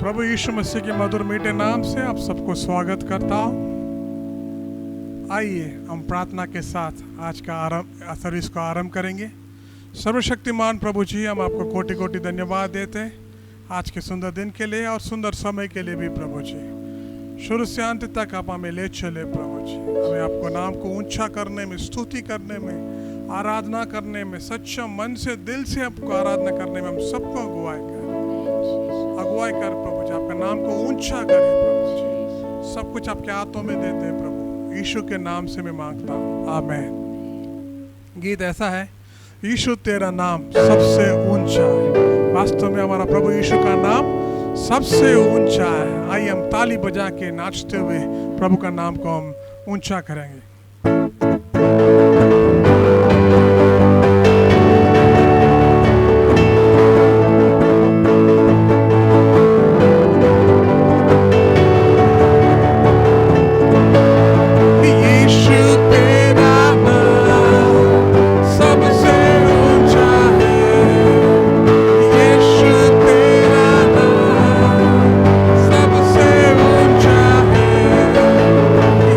प्रभु यीशु मसीह के मधुर मीठे नाम से आप सबको स्वागत करता हूँ। आइए हम प्रार्थना के साथ आज का सर्विस को आरंभ करेंगे। सर्वशक्तिमान प्रभु जी, हम आपको कोटि कोटि धन्यवाद देते हैं आज के सुंदर दिन के लिए और सुंदर समय के लिए भी। प्रभु जी, शुरू से अंत तक आप हमें ले चले। प्रभु जी, हमें आपको नाम को ऊंचा करने में, स्तुति करने में, आराधना करने में, सच्चा मन से, दिल से आपको आराधना करने में हम सबको अगुवाई कर प्रभु जी। आपका नाम को ऊंचा करें प्रभु जी। सब कुछ आपके हाथों में देते हैं प्रभु, यीशु के नाम से मैं मांगता हूँ, आमीन। गीत ऐसा है, यीशु तेरा नाम सबसे ऊंचा है। वास्तव में हमारा प्रभु यीशु का नाम सबसे ऊंचा है। आइए हम ताली बजा के नाचते हुए प्रभु का नाम को हम ऊंचा करेंगे।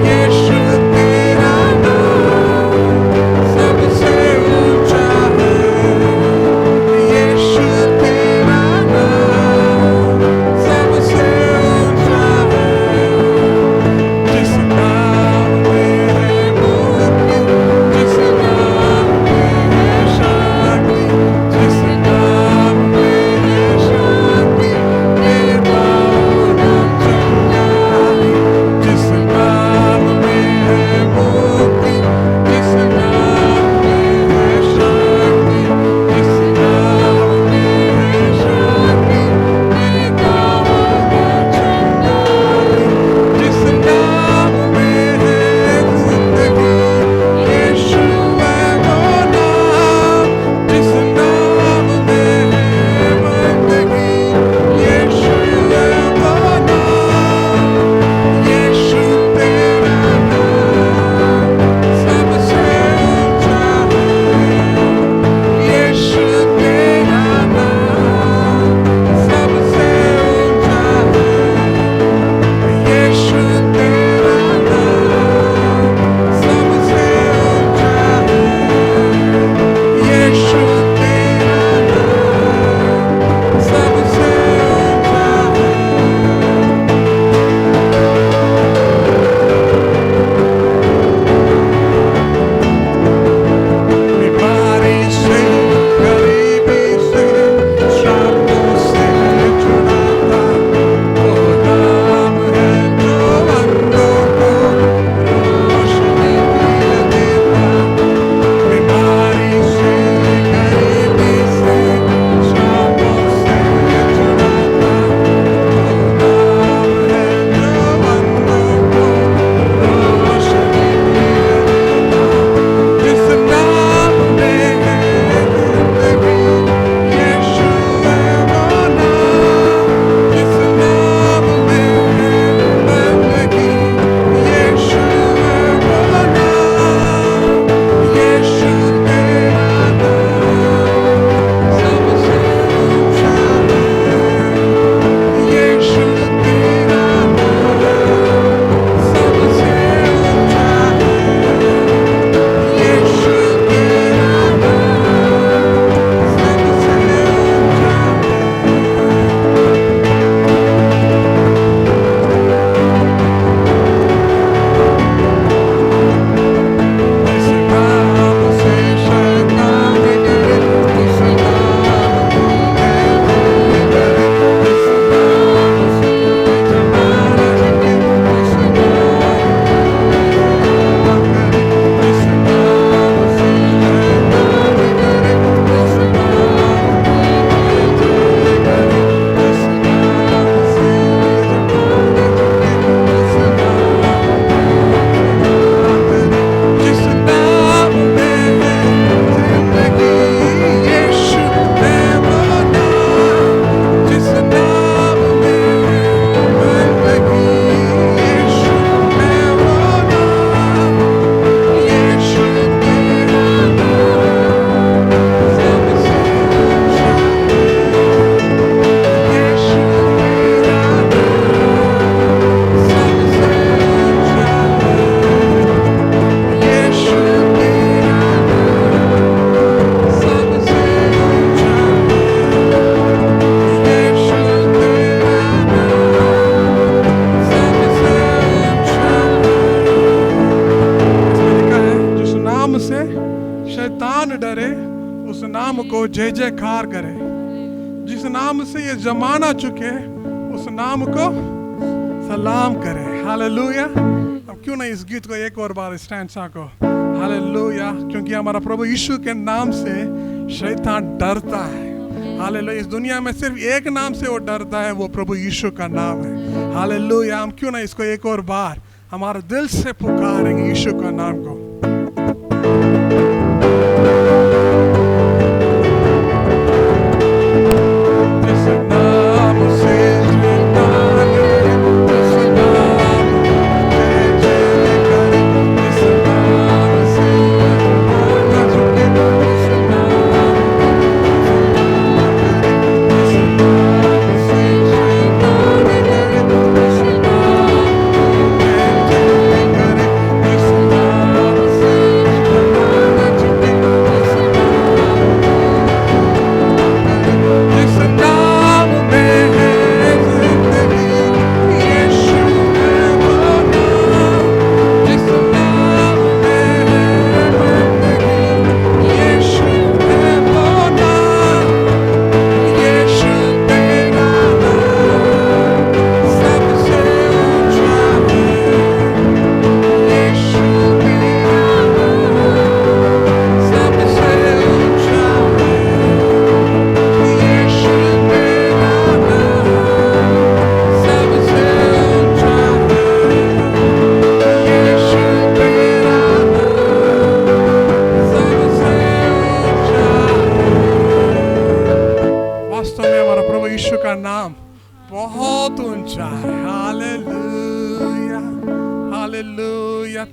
Yeshua को जय जयकार करे। जिस नाम से ये जमाना चुके उस नाम को सलाम करे। हालेलुया। अब क्यों नहीं इस गीत को एक और बार स्टैंडा को हालेलुया, क्योंकि हमारा प्रभु यीशु के नाम से शैतान डरता है। हालेलुया। इस दुनिया में सिर्फ एक नाम से वो डरता है, वो प्रभु यीशु का नाम है। हालेलुया। हम क्यों ना इसको एक और बार हमारे दिल से पुकारेंगे यीशु का नाम को।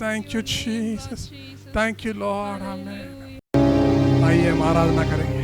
Thank you, Jesus. Thank you, Lord. Amen. आइए हम आराधना करेंगे।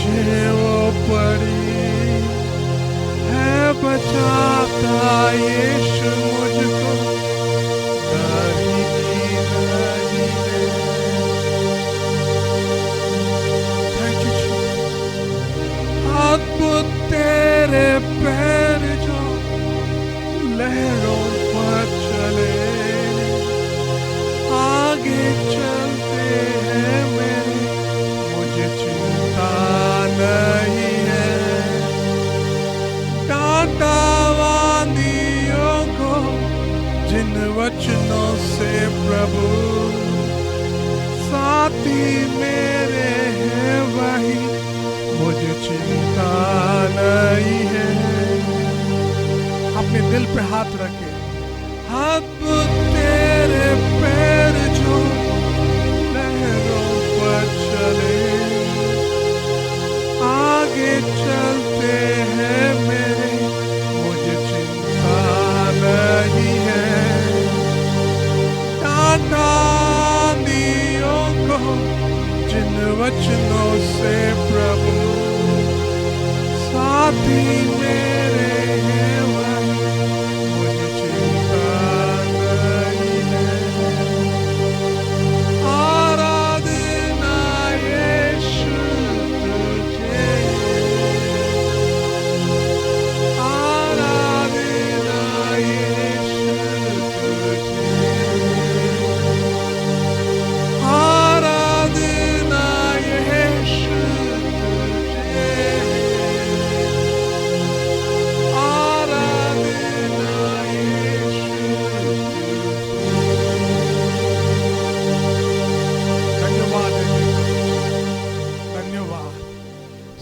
मुझे वो पड़ी है बचाता यीशु मुझको डर ही नहीं है। Thank you, Jesus. अद्भुत तेरे पैर जो लहरों पर चले आगे चलते हैं मेरे मुझे चिंता नहीं है। कांटा वादियों को जिन वचनों से प्रभु साथी मेरे हैं वही मुझे चिंता नहीं है। अपने दिल पे हाथ रखे। अद्भुत तेरे पैर जो लहरों पर चले आगे चलते हैं मेरे मुझे चिंता नहीं है। कांटा दियों को जिन वचनों से प्रभु साथी मेरे हैं वही मुझे चिंता नहीं है। आराधना यीशु तुझे, आराधना यीशु तुझे, आराधना यीशु तुझे, आराधना यीशु तुझे। धन्यवाद है जी, धन्यवाद।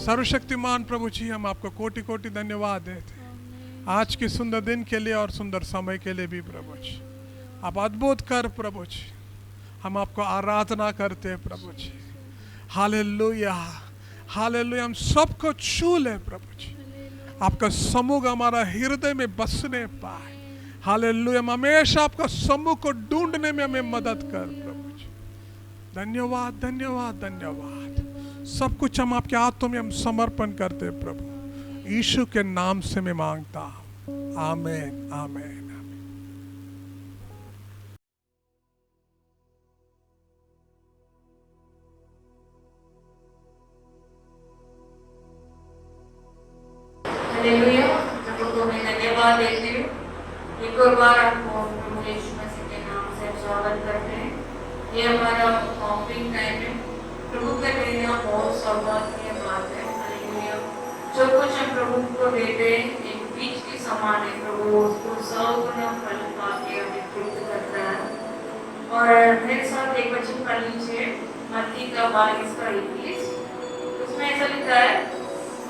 सर्वशक्तिमान प्रभु जी, हम आपको कोटि कोटि धन्यवाद देते हैं आज के सुंदर दिन के लिए और सुंदर समय के लिए भी प्रभु जी। आप अद्भुत कर प्रभु जी, हम आपको आराधना करते हैं प्रभु जी। Hallelujah, hallelujah. हम सबको छू ले प्रभु जी, आपका समूह हमारा हृदय में बसने पाए। हालेलुया, हम हमेशा आपका समूह को ढूंढने में हमें मदद कर प्रभु जी। धन्यवाद, धन्यवाद, धन्यवाद। सब कुछ हम आपके हाथों में हम समर्पण करते हैं प्रभु, यीशु के नाम से मैं मांगता हूँ, आमीन, आमीन। हालेलुया। प्रभु को मैं धन्यवाद देती हूँ। एक और बार आपको प्रभु यीशु मसीह के नाम से स्वागत करते हैं। ये हमारा ऑफरिंग टाइम है। प्रभु के देना बहुत सौभाग्य बात है। हालेलुया। जो कुछ हम प्रभु को देते हैं एक बीज के समान है। प्रभु उसको 100 गुना फल पाके हमें तृप्त करता है। और मेरे साथ एक वचन पढ़ लीजिए, मत्ती का 22 का 21। उसमें ऐसा लिखा है,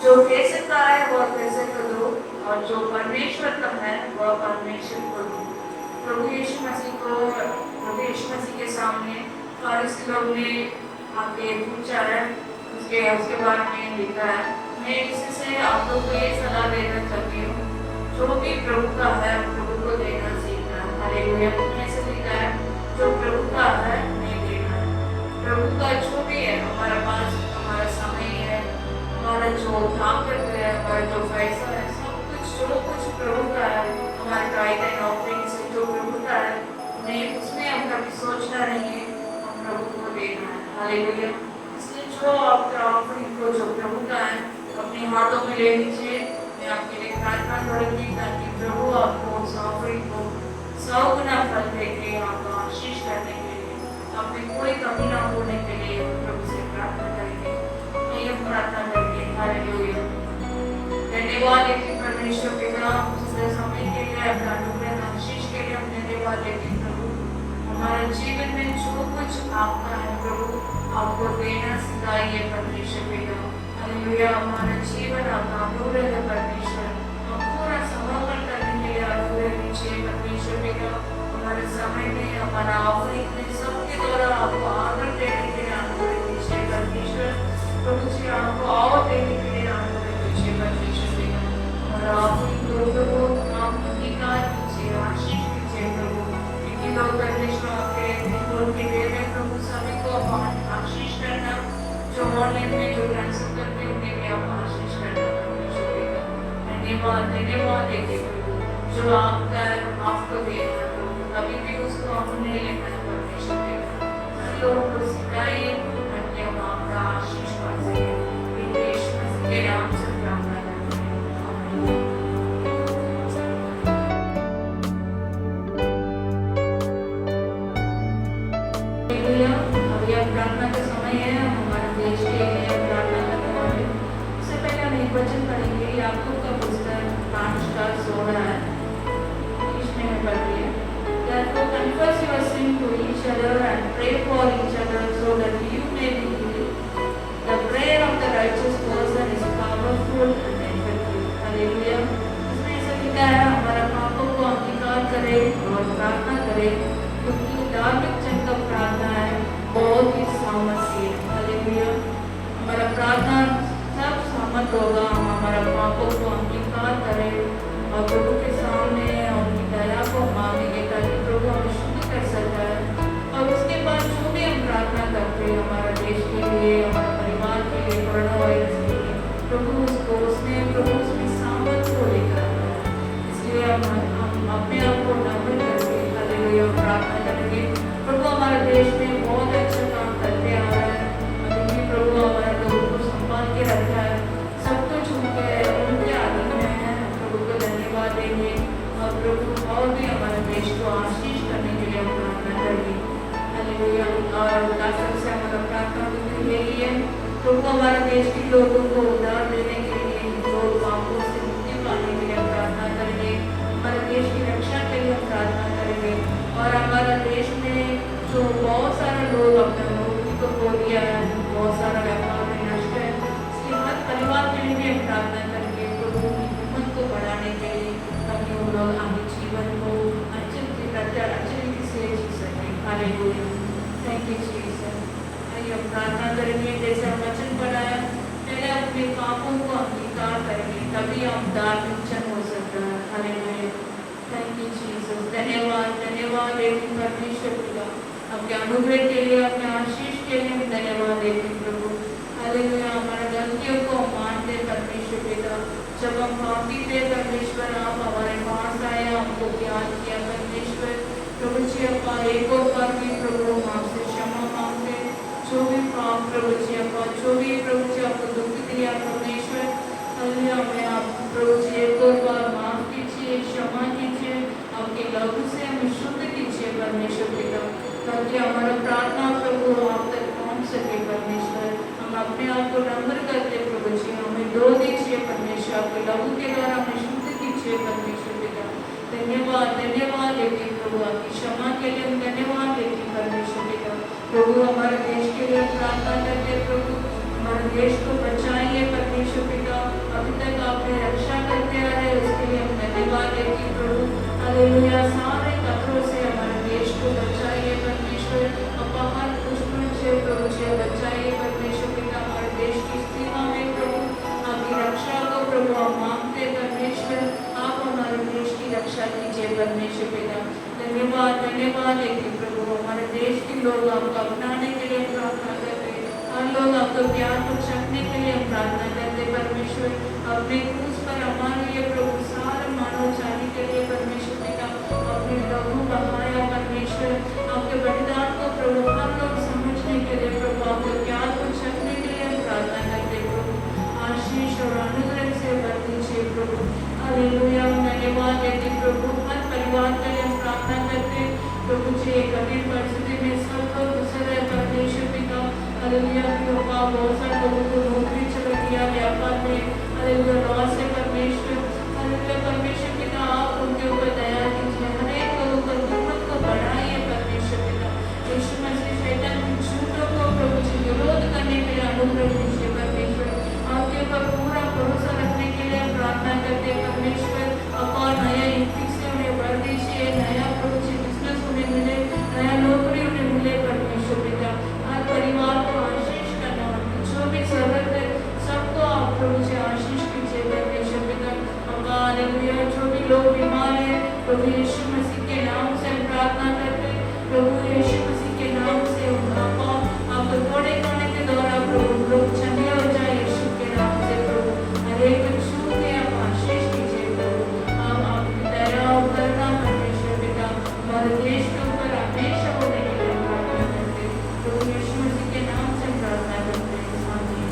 जो कैसे का है वह कैसे को दो, और जो परमेश्वर का है वह परमेश्वर को दो। प्रभु यीशु मसीह के सामने फारिसी लोग ने आके पूछा है, उसके बारे में लिखा है। मैं इससे आप लोग को ये सलाह देना चाहती हूँ, जो भी प्रभु का है प्रभु को देना सीखना है। हालेलुया। उसमें से लिखा है, जो प्रभु का है नहीं देना है। प्रभु का जो भी है, हमारा पास हमारा समय है, हमारा जो ताकत है, हमारा जो पैसा है, सब कुछ जो कुछ प्रभु का है, हमारे टाइम एंड ऑफरिंग से जो प्रभु का है, उन्हें उसमें हम कभी सोचना नहीं है, हम प्रभु को देना है। हालेलुया। इसलिए जो आपका ऑफरिंग को जो प्रभु का है अपने हाथों में ले लीजिए। मैं आपके लिए प्रार्थना करूंगी ताकि प्रभु आपको उस ऑफरिंग को 100 गुना फल देके आपको आशीष करने के लिए, आप में कोई कमी ना होने के लिए प्रभु से प्रार्थना करेंगे। ये प्रार्थना करके हालेलुया। धन्यवाद देते परमेश्वर पिता, पिछले समय के लिए, अपना अनुग्रह आशीष के लिए हम धन्यवाद देते प्रभु। हमारे जीवन में जो कुछ आपका है प्रभु, आपको देना सिखाइए परमेश्वर पिता। हालेलुया। हमारा जीवन आपका अनुग्रह है परमेश्वर, हम पूरा समर्पण करने के लिए अनुग्रह दीजिए परमेश्वर पिता। हमारे समय में, हमारा ऑफरिंग में, सबके द्वारा आपको आदर देने के लिए अनुग्रह दीजिए परमेश्वर। प्रभु जी आपको और देने के लिए अनुग्रह दीजिए परमेश्वर पिता। हमारा ऑफरिंग प्रभु आप अंगीकार कीजिए, आशीष दीजिए प्रभु। क्योंकि लोग परमेश्वर आपके के दे रहे प्रभु, सभी को आशीष करना, जो ऑनलाइन में जो कैंसिल करते हैं धन्यवाद देते प्रभु, जो आपका आपको देना अभी भी उसको हमने लेना है परमेश्वर देना, हर लोगों को सिखाइए ताकि हम आपका आशीष पा सके। इन यीशु मसीह के नाम से प्रार्थना करते हैं, आमीन। अभी अब प्रार्थना का समय है, हम हमारे देश के लिए प्रार्थना करने वाले। उससे पहले हम एक वचन पढ़ेंगे, याकूब का पुस्तक 5:16 है, इसमें मैं पढ़ती है। Therefore confess your sin to each other and pray for each other so that you may be healed. The prayer of the righteous person is powerful and effective. Hallelujah. इसमें ऐसा लिखा है, हमारा पापों को अंगीकार करें और प्रार्थना करें, क्योंकि धार्मिक जन का प्रार्थना है बहुत ही सामर्थ्य है। हालेलुया। हमारा प्रार्थना सब सहमत होगा, हम हमारा पापों को अंगीकार करें और प्रभु के सामने उनकी दया को मांगेंगे ताकि प्रभु हमें शुद्ध कर सकता है। और उसके बाद जो भी हम प्रार्थना करते हैं हमारा देश के लिए, हमारे परिवार के लिए, कोरोना वायरस के लिए, प्रभु उसमें सामर्थ्य को लेकर आता है। इसलिए हम अपने आप को नम्र करके हालेलुया प्रार्थना करेंगे। प्रभु हमारे देश में बहुत अच्छा काम करते आ रहा है, अभी भी प्रभु हमारे लोगों को संभाल के रखा है, सब कुछ उनके अधीन में है। प्रभु को धन्यवाद देंगे और प्रभु और भी हमारे देश को आशीष करने के लिए हम प्रार्थना करेंगे। हालेलुया। और दासर से हमारा प्रार्थना यही है, प्रभु हमारे देश के लोगों को उद्धार देने के लिए, लोग पापों से मुक्ति पाने के लिए हम प्रार्थना करेंगे, हमारे देश की रक्षा के लिए हम प्रार्थना करेंगे। और हमारा देश में जो बहुत सारे लोग अपने नौकरी को खो दिया है, बहुत सारा व्यापार में नष्ट है, इसके हर परिवार के लिए भी हम प्रार्थना करेंगे प्रभु की हिम्मत को बढ़ाने के लिए, ताकि वो लोग आगे जीवन को अच्छी रीति से जी सकें। हालेलुया। Thank you Jesus. आइए हम प्रार्थना करेंगे जैसे हम वचन पढ़ा है, पहले अपने पापों को अंगीकार करेंगे, तभी हम धार्मिक जन हो सकता है। हालेलुया। Thank you Jesus. धन्यवाद परमेश्वर पिता, आपके अनुग्रह के लिए, आपके आशीष के लिए हम धन्यवाद देते हैं प्रभु। हालेलुया। हमारे गलतियों को मानते परमेश्वर पिता, जब हम पापी थे परमेश्वर, आप हमारे पास आए, हमको प्यार किया परमेश्वर। प्रभु जी अपा एक और बार भी प्रभु हम आपसे क्षमा मांगते, जो भी पाप प्रभु जी अपा, जो भी प्रभु जी आपको दुख दिया परमेश्वर, हालेलुया, हमें आप प्रभु जी एक और बार माफ कीजिए, क्षमा कीजिए, आपके लहू से हमें शुद्ध कीजिए परमेश्वर पिता, ताकि हमारा प्रार्थना प्रभु आप तक पहुँच सके परमेश्वर। हम अपने आप को नम्र करते प्रभु जी, हमें धो दीजिए परमेश्वर, आपके लहू के द्वारा हमें शुद्ध कीजिए परमेश्वर पिता। धन्यवाद देती प्रभु, आपकी क्षमा के लिए हम धन्यवाद देती परमेश्वर पिता। प्रभु हमारे देश के लिए प्रार्थना करते प्रभु, हमारे देश को बचाइए परमेश्वर पिता, अभी तक आपने रक्षा करते आ रहे, उसके लिए हम धन्यवाद देती प्रभु। हालेलुया। सारे खतरों से हमारे देश को बचाइए परमेश्वर, अपहर दुश्मन से प्रभु से बचाइए परमेश्वर पिता। हमारे देश की सीमा में प्रभु आपकी रक्षा को प्रभु हम मांगते परमेश्वर, आप हमारे देश की रक्षा कीजिए परमेश्वर पिता। धन्यवाद देती प्रभु, हमारे देश के लोग आपको अपनाने के लिए प्रार्थना करते, हर लोग आपको प्यार को चखने के लिए प्रार्थना करते परमेश्वर। अपने क्रूस पर हमारे लिए प्रभु सारे मानव जाति के लिए परमेश्वर पिता अपने लहू बहाया परमेश्वर, आपके बलिदान को प्रभु हर लोग समझने के लिए प्रभु आपके प्यार को चखने के लिए प्रार्थना करते प्रभु, आशीष और अनुग्रह से भर दीजिए प्रभु। हालेलुया। धन्यवाद देते प्रभु, हर परिवार के लिए प्रार्थना करते प्रभु जी, कठिन परिस्थिति में सब लोग गुजर रहे परमेश्वर पिता। हालेलुया। बहुत सारे लोगों को नौकरी चल गया, व्यापार में हालेलुया लॉस है परमेश्वर। हालेलुया परमेश्वर पिता, आप उनके ऊपर दया कीजिए, हर एक लोगों को हिम्मत को बढ़ाइए परमेश्वर पिता। यीशु मसीह शैतान की झूठों को प्रभु जी विरोध करने के लिए अनुग्रह दीजिए परमेश्वर। आपके ऊपर पूरा भरोसा रखने के लिए प्रार्थना करते परमेश्वर। अपा नया युक्ति से उन्हें भर दीजिए, नया प्रभु जी बिजनेस उन्हें मिले, नया नौकरी उन्हें मिले परमेश्वर पिता। हर परिवार को आशीष करना, जो भी जरूरत है सबको आप प्रभु जी आशीष कीजिए हमारे देश के ऊपर हमेशा होने के लिए प्रार्थना करते हैं। प्रभु यीशु मसीह के नाम से प्रार्थना करते हैं। आमीन।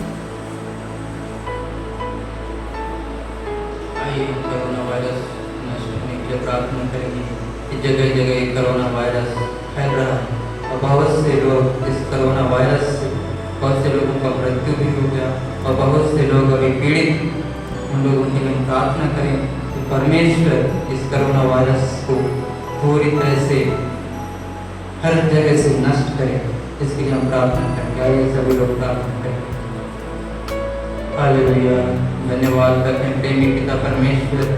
आइए कोरोना वायरस नष्ट होने के लिए प्रार्थना करेंगे कि जगह जगह कोरोना वायरस फैल रहा है और बहुत से लोग इस कोरोना वायरस से बहुत से लोगों का मृत्यु भी हो गया और बहुत से लोग अभी पीड़ित। उन लोगों के लिए हम प्रार्थना करें कि परमेश्वर इस कोरोना वायरस को पूरी तरह से हर जगह से नष्ट करे। इसके लिए हम प्रार्थना करेंगे। आइए सभी लोग प्रार्थना करें। हालेलुया। धन्यवाद करते हैं प्रेमी पिता परमेश्वर,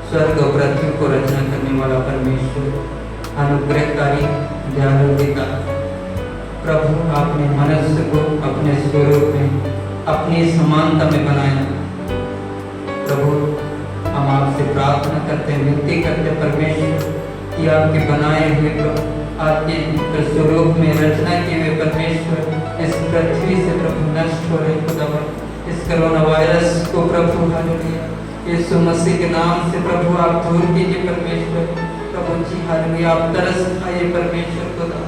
स्वर्ग और पृथ्वी को रचना करने वाला परमेश्वर, अनुग्रहकारी दयालु पिता। प्रभु, आपने मनुष्य को अपने स्वरूप में अपनी समानता में बनाया। प्रभु, हम आपसे प्रार्थना करते हैं, विनती करते हैं परमेश्वर कि आपके बनाए हुए प्रभु, आपके स्वरूप में रचना किए हुए परमेश्वर इस पृथ्वी से प्रभु नष्ट हो रहे खुदावन, इस कोरोना वायरस को प्रभु हालेलुया यीशु मसीह के नाम से प्रभु आप दूर कीजिए परमेश्वर। प्रभु जी हालेलुया, आप तरस खाइए परमेश्वर खुदा,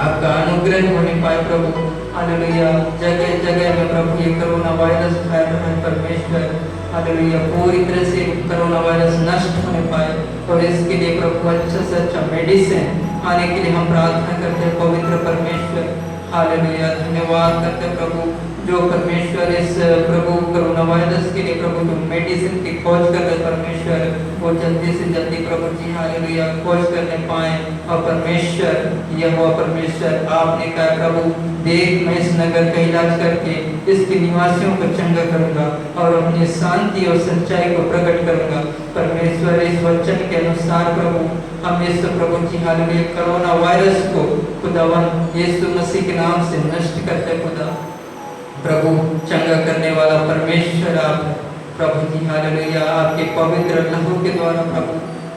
आपका अनुग्रह होने पाए प्रभु हालेलुया। जगह जगह में प्रभु ये कोरोना वायरस फैल रहा है परमेश्वर हालेलुया, पूरी तरह से कोरोना वायरस नष्ट होने पाए और इसके लिए प्रभु अच्छा से अच्छा मेडिसिन आने के लिए हम प्रार्थना करते हैं पवित्र परमेश्वर हालेलुया। धन्यवाद करते हैं प्रभु, जो परमेश्वर इस प्रभु कोरोना वायरस के लिए प्रभु जो मेडिसिन की खोज कर रहे परमेश्वर, वो जल्दी से जल्दी प्रभु जी हालेलुया खोज करने पाए। और परमेश्वर यह हुआ परमेश्वर, आपने कहा प्रभु देख मैं इस नगर का इलाज करके इसके निवासियों को चंगा करूंगा और अपनी शांति और सच्चाई को प्रकट करूंगा। परमेश्वर इस वचन के अनुसार प्रभु हम इस प्रभु जी हालेलुया कोरोना वायरस को खुदावन यीशु मसीह के नाम से नष्ट करते खुदा। प्रभु चंगा करने वाला परमेश्वर आप प्रभु जी हालेलुया, आपके पवित्र लहू के द्वारा प्रभु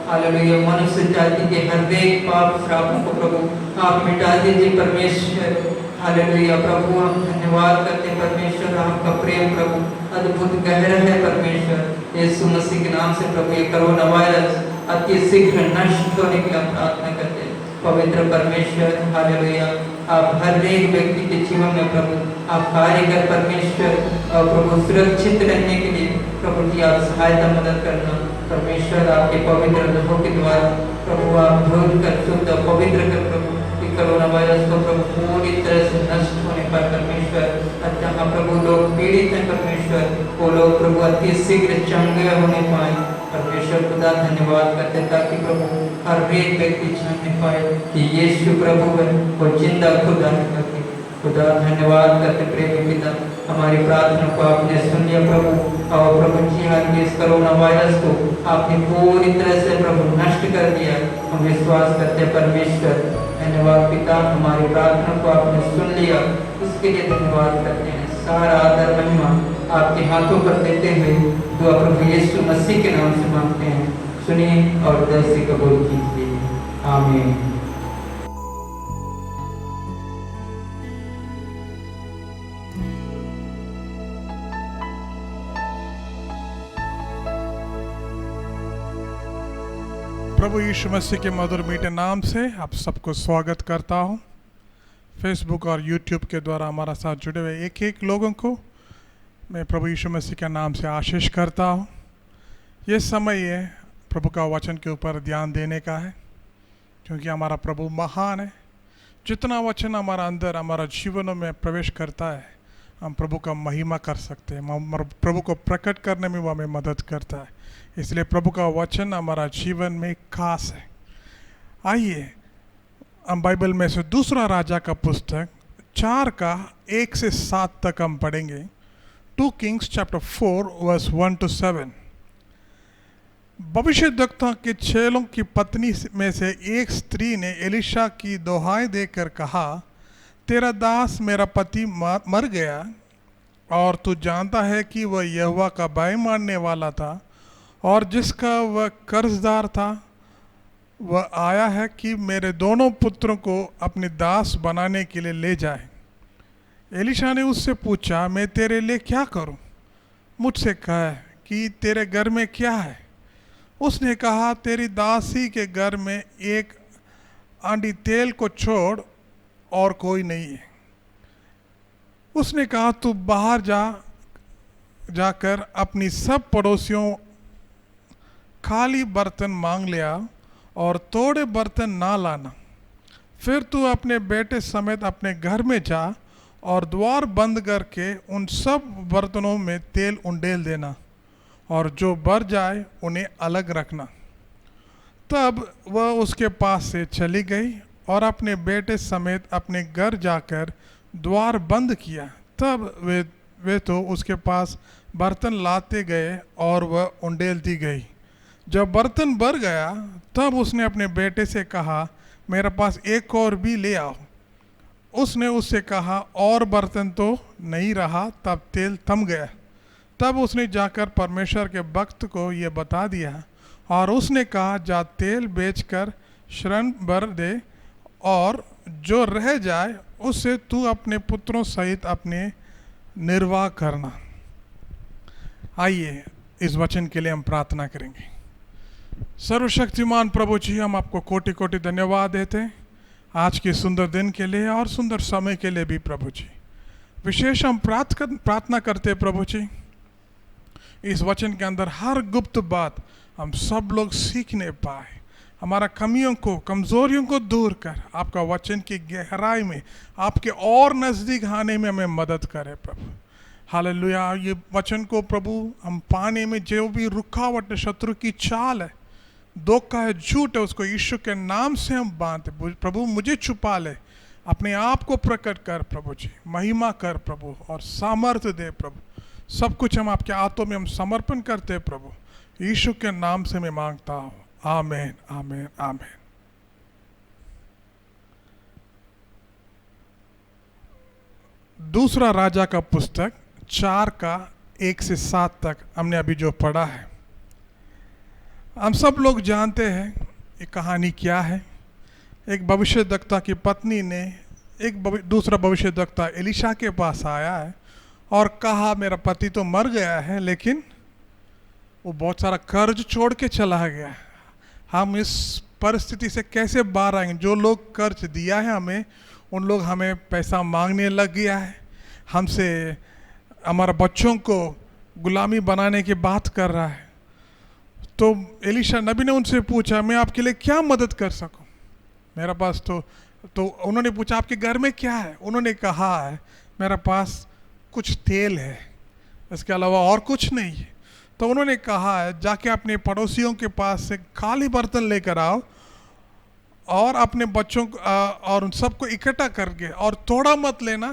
हालेलुया मनुष्य जाति के हर एक पाप श्रापों को प्रभु आप मिटा दीजिए परमेश्वर हालेलुया। प्रभु हम धन्यवाद करते हैं परमेश्वर, आपका प्रेम प्रभु अद्भुत गहरा है परमेश्वर। यीशु मसीह के नाम से प्रभु ये कोरोना वायरस अति शीघ्र नष्ट होने की हम प्रार्थना करते हैं पवित्र परमेश्वर हालेलुया। आप हर एक व्यक्ति के जीवन में प्रभु आप कार्य कर परमेश्वर और प्रभु सुरक्षित रहने के लिए प्रभु जी आप सहायता मदद करना परमेश्वर। आपके पवित्र लहू के द्वारा प्रभु आप धोल कर शुद्ध पवित्र कर प्रभु कोरोना वायरस को प्रभु पूरी तरह से नष्ट होने पर परमेश्वर। जहाँ प्रभु लोग पीड़ित हैं परमेश्वर, वो लोग प्रभु अति शीघ्र चंगे होने पाए परमेश्वर। खुदा धन्यवाद करते ताकि प्रभु हर एक व्यक्ति जानने पाए कि यीशु प्रभु है, वो जिंदा खुदा है। खुदा धन्यवाद करते प्रेमी पिता, हमारी प्रार्थना को आपने सुन लिया प्रभु और प्रभु जी हाल इस कोरोना वायरस को आपने पूरी तरह से प्रभु नष्ट कर दिया। हम विश्वास करते परमेश्वर। धन्यवाद पिता, हमारी प्रार्थना को आपने सुन लिया, उसके लिए धन्यवाद करते हैं। सारा आदर महिमा आपके हाथों पर देते हुए दुआ प्रभु यीशु मसीह के नाम से मांगते हैं, सुनिए और दिल से कबूल कीजिए। आमीन। प्रभु यीशु मसीह के मधुर मीठे नाम से आप सबको स्वागत करता हूँ। फेसबुक और यूट्यूब के द्वारा हमारा साथ जुड़े हुए एक एक लोगों को मैं प्रभु यीशु मसीह के नाम से आशीष करता हूँ। ये समय है प्रभु का वचन के ऊपर ध्यान देने का है, क्योंकि हमारा प्रभु महान है। जितना वचन हमारा अंदर हमारा जीवनों में प्रवेश करता है, हम प्रभु का महिमा कर सकते हैं, हम प्रभु को प्रकट करने में वो हमें मदद करता है। इसलिए प्रभु का वचन हमारा जीवन में खास है। आइए हम बाइबल में से दूसरा राजा का पुस्तक 4 का 1 से 7 तक हम पढ़ेंगे। 2 Kings chapter 4 verse 1 to 7। भविष्यद्वक्ता के चेलों की पत्नी में से एक स्त्री ने एलिशा की दोहाई देकर कहा, तेरा दास मेरा पति मर गया और तू जानता है कि वह यहोवा का भय मानने वाला था और जिसका वह कर्जदार था। वह आया है कि मेरे दोनों पुत्रों को अपने दास बनाने के लिए ले जाए। एलिशा ने उससे पूछा, मैं तेरे लिए क्या करूं? मुझसे कह कि तेरे घर में क्या है? उसने कहा, तेरी दासी के घर में एक आंधी तेल को छोड़ और कोई नहीं है। उसने कहा तू बाहर जाकर अपनी सब पड़ोसियों खाली बर्तन मांग लिया और तोड़े बर्तन ना लाना। फिर तू अपने बेटे समेत अपने घर में जा और द्वार बंद करके उन सब बर्तनों में तेल उंडेल देना और जो बढ़ जाए उन्हें अलग रखना। तब वह उसके पास से चली गई और अपने बेटे समेत अपने घर जाकर द्वार बंद किया। तब वे तो उसके पास बर्तन लाते गए और वह उंडेलती गई। जब बर्तन भर गया तब उसने अपने बेटे से कहा मेरे पास एक और भी ले आओ। उसने उससे कहा और बर्तन तो नहीं रहा। तब तेल थम गया। तब उसने जाकर परमेश्वर के भक्त को ये बता दिया और उसने कहा जा तेल बेचकर ऋण भर दे और जो रह जाए उससे तू अपने पुत्रों सहित अपने निर्वाह करना। आइए इस वचन के लिए हम प्रार्थना करेंगे। सर्वशक्तिमान प्रभु जी, हम आपको कोटि कोटि धन्यवाद देते हैं आज के सुंदर दिन के लिए और सुंदर समय के लिए भी। प्रभु जी विशेष हम प्रार्थना करते हैं प्रभु जी, इस वचन के अंदर हर गुप्त बात हम सब लोग सीखने पाए। हमारा कमियों को कमज़ोरियों को दूर कर आपका वचन की गहराई में आपके और नज़दीक आने में हमें मदद करे प्रभु। हालेलुया। ये वचन को प्रभु हम पाने में जो भी रुकावट है, शत्रु की चाल है, धोखा है, झूठ है, उसको यीशु के नाम से हम बांधते। प्रभु मुझे छुपा ले, अपने आप को प्रकट कर प्रभु जी, महिमा कर प्रभु और सामर्थ्य दे प्रभु। सब कुछ हम आपके हाथों में हम समर्पण करते हैं प्रभु, यीशु के नाम से मैं मांगता हूँ। आमीन आमीन आमीन। दूसरा राजा का पुस्तक 4 का 1 से 7 तक हमने अभी जो पढ़ा है, हम सब लोग जानते हैं ये कहानी क्या है। एक भविष्यद्वक्ता की पत्नी ने दूसरा भविष्यद्वक्ता एलिशा के पास आया है और कहा मेरा पति तो मर गया है लेकिन वो बहुत सारा कर्ज छोड़ के चला गया है, हम इस परिस्थिति से कैसे बाहर आएंगे। जो लोग कर्ज दिया है हमें, उन लोग हमें पैसा मांगने लग गया है, हमसे हमारे बच्चों को गुलामी बनाने की बात कर रहा है। तो एलिशा नबी ने उनसे पूछा मैं आपके लिए क्या मदद कर सकूं, मेरा पास तो उन्होंने पूछा आपके घर में क्या है। उन्होंने कहा है मेरा पास कुछ तेल है, इसके अलावा और कुछ नहीं है। तो उन्होंने कहा है जाके अपने पड़ोसियों के पास से खाली बर्तन लेकर आओ और अपने बच्चों को और उन सबको इकट्ठा करके, और थोड़ा मत लेना,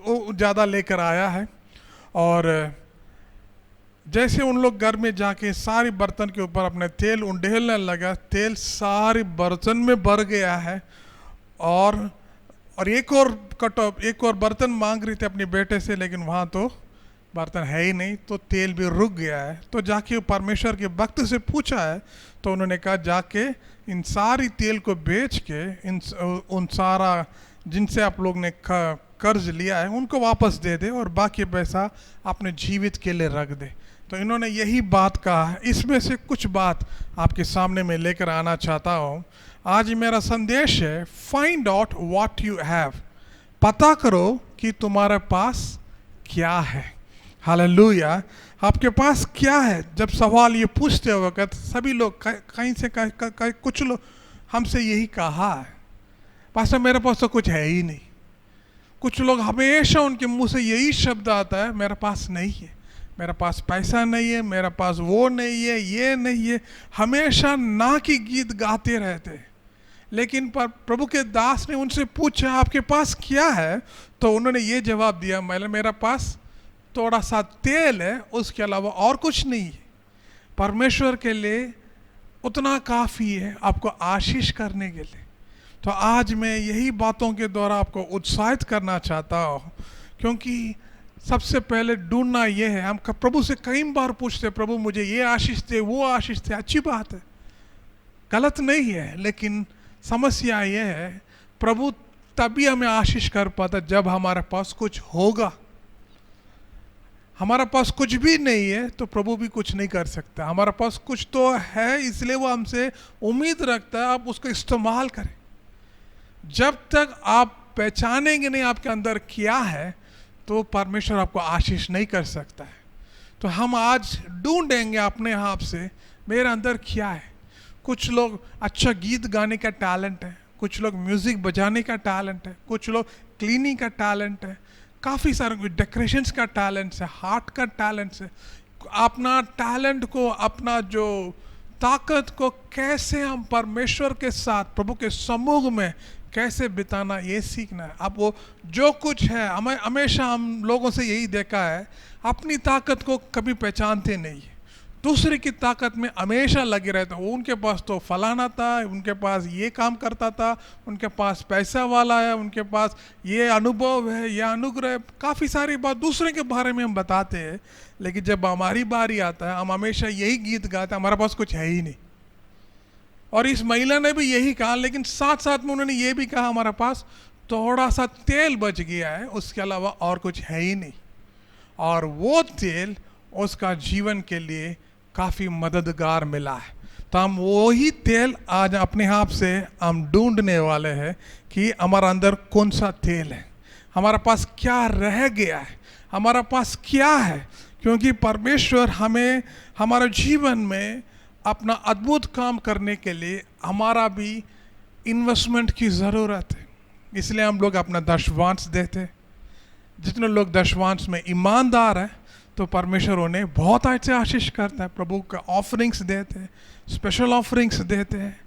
वो ज़्यादा लेकर आया है। और जैसे उन लोग घर में जाके सारी बर्तन के ऊपर अपने तेल उंडेलने लगा, तेल सारे बर्तन में भर गया है। और एक और बर्तन मांग रही थी अपने बेटे से, लेकिन वहाँ तो बर्तन है ही नहीं, तो तेल भी रुक गया है। तो जाके परमेश्वर के भक्त से पूछा है, तो उन्होंने कहा जाके इन सारी तेल को बेच के उन सारा जिनसे आप लोग ने कर्ज लिया है उनको वापस दे दे और बाकी पैसा अपने जीवित के लिए रख दे। तो इन्होंने यही बात कहा है। इसमें से कुछ बात आपके सामने मैं लेकर आना चाहता हूँ। आज मेरा संदेश है find out what you have, पता करो कि तुम्हारे पास क्या है। हालेलुया। आपके पास क्या है? जब सवाल ये पूछते वक्त सभी लोग कहीं से कुछ लोग हमसे यही कहा है पास्टर मेरे पास तो कुछ है ही नहीं। कुछ लोग हमेशा उनके मुंह से यही शब्द आता है मेरे पास नहीं है, मेरे पास पैसा नहीं है, मेरे पास वो नहीं है, ये नहीं है, हमेशा ना की गीत गाते रहते हैं। लेकिन पर प्रभु के दास ने उनसे पूछा आपके पास क्या है, तो उन्होंने ये जवाब दिया मेरा पास थोड़ा सा तेल है, उसके अलावा और कुछ नहीं है। परमेश्वर के लिए उतना काफ़ी है आपको आशीष करने के लिए। तो आज मैं यही बातों के द्वारा आपको उत्साहित करना चाहता हूँ, क्योंकि सबसे पहले ढूंढना ये है, हम प्रभु से कई बार पूछते प्रभु मुझे ये आशीष दे, वो आशीष दे, अच्छी बात है, गलत नहीं है, लेकिन समस्या ये है प्रभु तभी हमें आशीष कर पाता जब हमारे पास कुछ होगा। हमारा पास कुछ भी नहीं है तो प्रभु भी कुछ नहीं कर सकता। हमारा पास कुछ तो है, इसलिए वो हमसे उम्मीद रखता है आप उसको इस्तेमाल करें। जब तक आप पहचानेंगे नहीं आपके अंदर क्या है, तो परमेश्वर आपको आशीष नहीं कर सकता है। तो हम आज ढूंढेंगे अपने आप से मेरे अंदर क्या है। कुछ लोग अच्छा गीत गाने का टैलेंट है, कुछ लोग म्यूजिक बजाने का टैलेंट है, कुछ लोग क्लीनिंग का टैलेंट है, काफ़ी सारे डेकोरेशंस का टैलेंट है, हार्ट का टैलेंट है। अपना टैलेंट को, अपना जो ताकत को कैसे हम परमेश्वर के साथ प्रभु के समूह में कैसे बिताना, ये सीखना है। अब वो जो कुछ है, हमें हमेशा हम लोगों से यही देखा है, अपनी ताकत को कभी पहचानते नहीं है, दूसरे की ताकत में हमेशा लगे रहते हैं। उनके पास तो फलाना था, उनके पास ये काम करता था, उनके पास पैसा वाला है, उनके पास ये अनुभव है, ये अनुग्रह, काफ़ी सारी बात दूसरे के बारे में हम बताते हैं। लेकिन जब हमारी बारी आता है, हम हमेशा यही गीत गाते हैं, हमारे पास कुछ है ही नहीं। और इस महिला ने भी यही कहा, लेकिन साथ साथ में उन्होंने ये भी कहा हमारे पास थोड़ा सा तेल बच गया है, उसके अलावा और कुछ है ही नहीं। और वो तेल उसका जीवन के लिए काफ़ी मददगार मिला है। तो हम वही तेल आज अपने आप से हम ढूंढने वाले हैं कि हमारा अंदर कौन सा तेल है, हमारा पास क्या रह गया है, हमारा पास क्या है। क्योंकि परमेश्वर हमें हमारे जीवन में अपना अद्भुत काम करने के लिए हमारा भी इन्वेस्टमेंट की ज़रूरत है। इसलिए हम लोग अपना दशवांश देते हैं। जितने लोग दशवांश में ईमानदार हैं तो परमेश्वर उन्हें बहुत अच्छे आशीष करता है। प्रभु का ऑफरिंग्स देते हैं, स्पेशल ऑफरिंग्स देते हैं,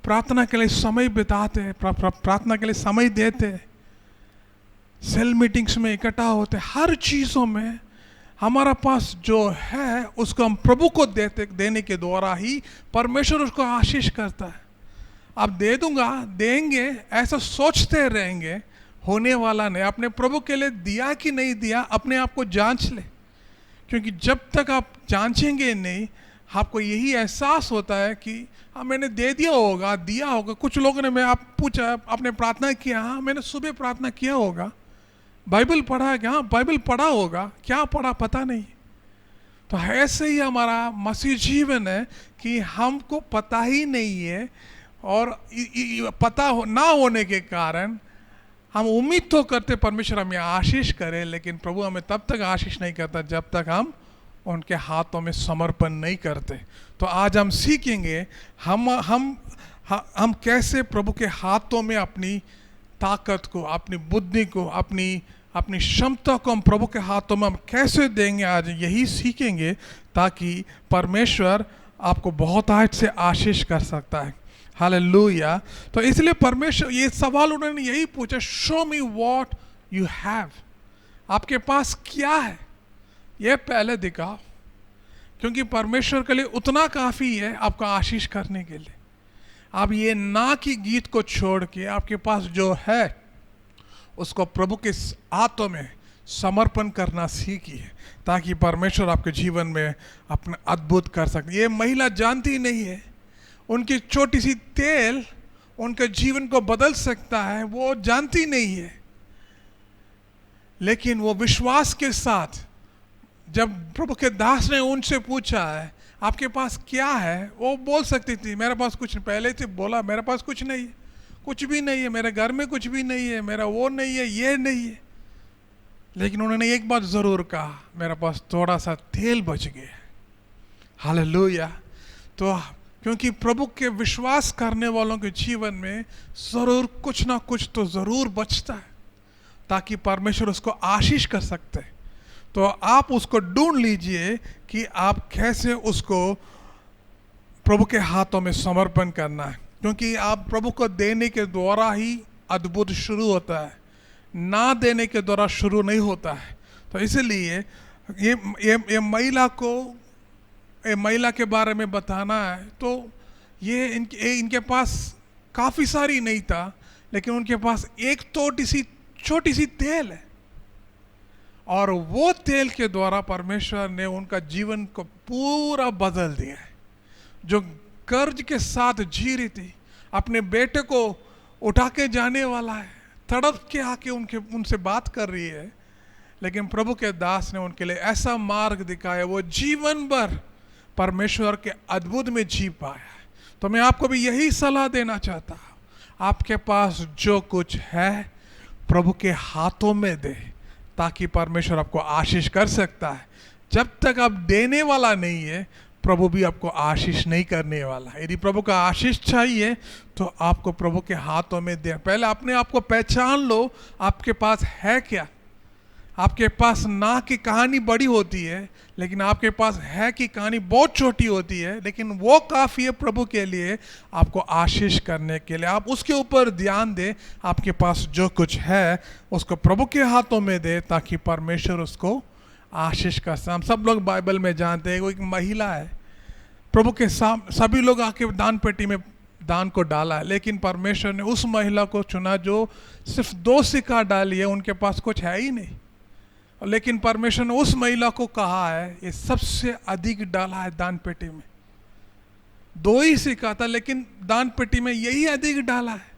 प्रार्थना के लिए समय बिताते हैं, प्रार्थना के लिए समय देते हैं, सेल मीटिंग्स में इकट्ठा होते हैं। हर चीज़ों में हमारा पास जो है उसको हम प्रभु को देने के द्वारा ही परमेश्वर उसको आशीष करता है। अब दे दूंगा, देंगे ऐसा सोचते रहेंगे, होने वाला नहीं। अपने प्रभु के लिए दिया कि नहीं दिया, अपने आप को जांच ले। क्योंकि जब तक आप जांचेंगे नहीं, आपको यही एहसास होता है कि हाँ मैंने दे दिया होगा, दिया होगा। कुछ लोगों ने, मैं आप पूछा आपने प्रार्थना किया, हाँ मैंने सुबह प्रार्थना किया होगा, बाइबल पढ़ा है क्या, हाँ बाइबल पढ़ा होगा, क्या पढ़ा पता नहीं। तो ऐसे ही हमारा मसीह जीवन है कि हमको पता ही नहीं है, और पता ना होने के कारण हम उम्मीद तो करते परमेश्वर हमें आशीष करे, लेकिन प्रभु हमें तब तक आशीष नहीं करता जब तक हम उनके हाथों में समर्पण नहीं करते। तो आज हम सीखेंगे हम कैसे प्रभु के हाथों में अपनी ताकत को, अपनी बुद्धि को, अपनी क्षमता को हम प्रभु के हाथों में हम कैसे देंगे। आज यही सीखेंगे ताकि परमेश्वर आपको बहुत आज से आशीष कर सकता है। हालेलुया। तो इसलिए परमेश्वर, ये सवाल उन्होंने यही पूछा, show me what you have, आपके पास क्या है ये पहले दिखाओ। क्योंकि परमेश्वर के लिए उतना काफ़ी है आपका आशीष करने के लिए। आप ये ना कि गीत को छोड़ के आपके पास जो है उसको प्रभु के हाथों में समर्पण करना सीखिए, ताकि परमेश्वर आपके जीवन में अपना अद्भुत कर सके। ये महिला जानती नहीं है उनकी छोटी सी तेल उनके जीवन को बदल सकता है, वो जानती नहीं है। लेकिन वो विश्वास के साथ जब प्रभु के दास ने उनसे पूछा है आपके पास क्या है, वो बोल सकती थी मेरे पास कुछ नहीं। पहले से बोला मेरे पास कुछ नहीं है, कुछ भी नहीं है, मेरे घर में कुछ भी नहीं है, मेरा वो नहीं है, ये नहीं है। लेकिन उन्होंने एक बात ज़रूर कहा, मेरे पास थोड़ा सा तेल बच गया। हालेलुया। तो क्योंकि प्रभु के विश्वास करने वालों के जीवन में ज़रूर कुछ ना कुछ तो ज़रूर बचता है, ताकि परमेश्वर उसको आशीष कर सकते हैं। तो आप उसको ढूंढ लीजिए कि आप कैसे उसको प्रभु के हाथों में समर्पण करना है। क्योंकि आप प्रभु को देने के द्वारा ही अद्भुत शुरू होता है, ना देने के द्वारा शुरू नहीं होता है। तो इसलिए ये महिला के बारे में बताना है। तो ये इनके पास काफ़ी सारी नहीं था, लेकिन उनके पास एक छोटी सी तेल है, और वो तेल के द्वारा परमेश्वर ने उनका जीवन को पूरा बदल दिया है। जो कर्ज के साथ जी रही थी, अपने बेटे को उठा के जाने वाला है, तड़प के आके उनसे बात कर रही है, लेकिन प्रभु के दास ने उनके लिए ऐसा मार्ग दिखाया, वो जीवन भर परमेश्वर के अद्भुत में जी पाया। तो मैं आपको भी यही सलाह देना चाहता हूँ, आपके पास जो कुछ है प्रभु के हाथों में दे, ताकि परमेश्वर आपको आशीष कर सकता है। जब तक आप देने वाला नहीं है, प्रभु भी आपको आशीष नहीं करने वाला। यदि प्रभु का आशीष चाहिए तो आपको प्रभु के हाथों में दे। पहले अपने आप को पहचान लो, आपके पास है क्या। आपके पास ना की कहानी बड़ी होती है, लेकिन आपके पास है की कहानी बहुत छोटी होती है, लेकिन वो काफ़ी है प्रभु के लिए आपको आशीष करने के लिए। आप उसके ऊपर ध्यान दें, आपके पास जो कुछ है उसको प्रभु के हाथों में दे, ताकि परमेश्वर उसको आशीष का। हम सब लोग बाइबल में जानते हैं, वो एक महिला है, प्रभु के सामने सभी लोग आके दान पेटी में दान को डाला है, लेकिन परमेश्वर ने उस महिला को चुना जो सिर्फ 2 सिक्का डाली है, उनके पास कुछ है ही नहीं। लेकिन परमेश्वर ने उस महिला को कहा है, ये सबसे अधिक डाला है दान पेटी में। 2 ही सिक्का था, लेकिन दान पेटी में यही अधिक डाला है।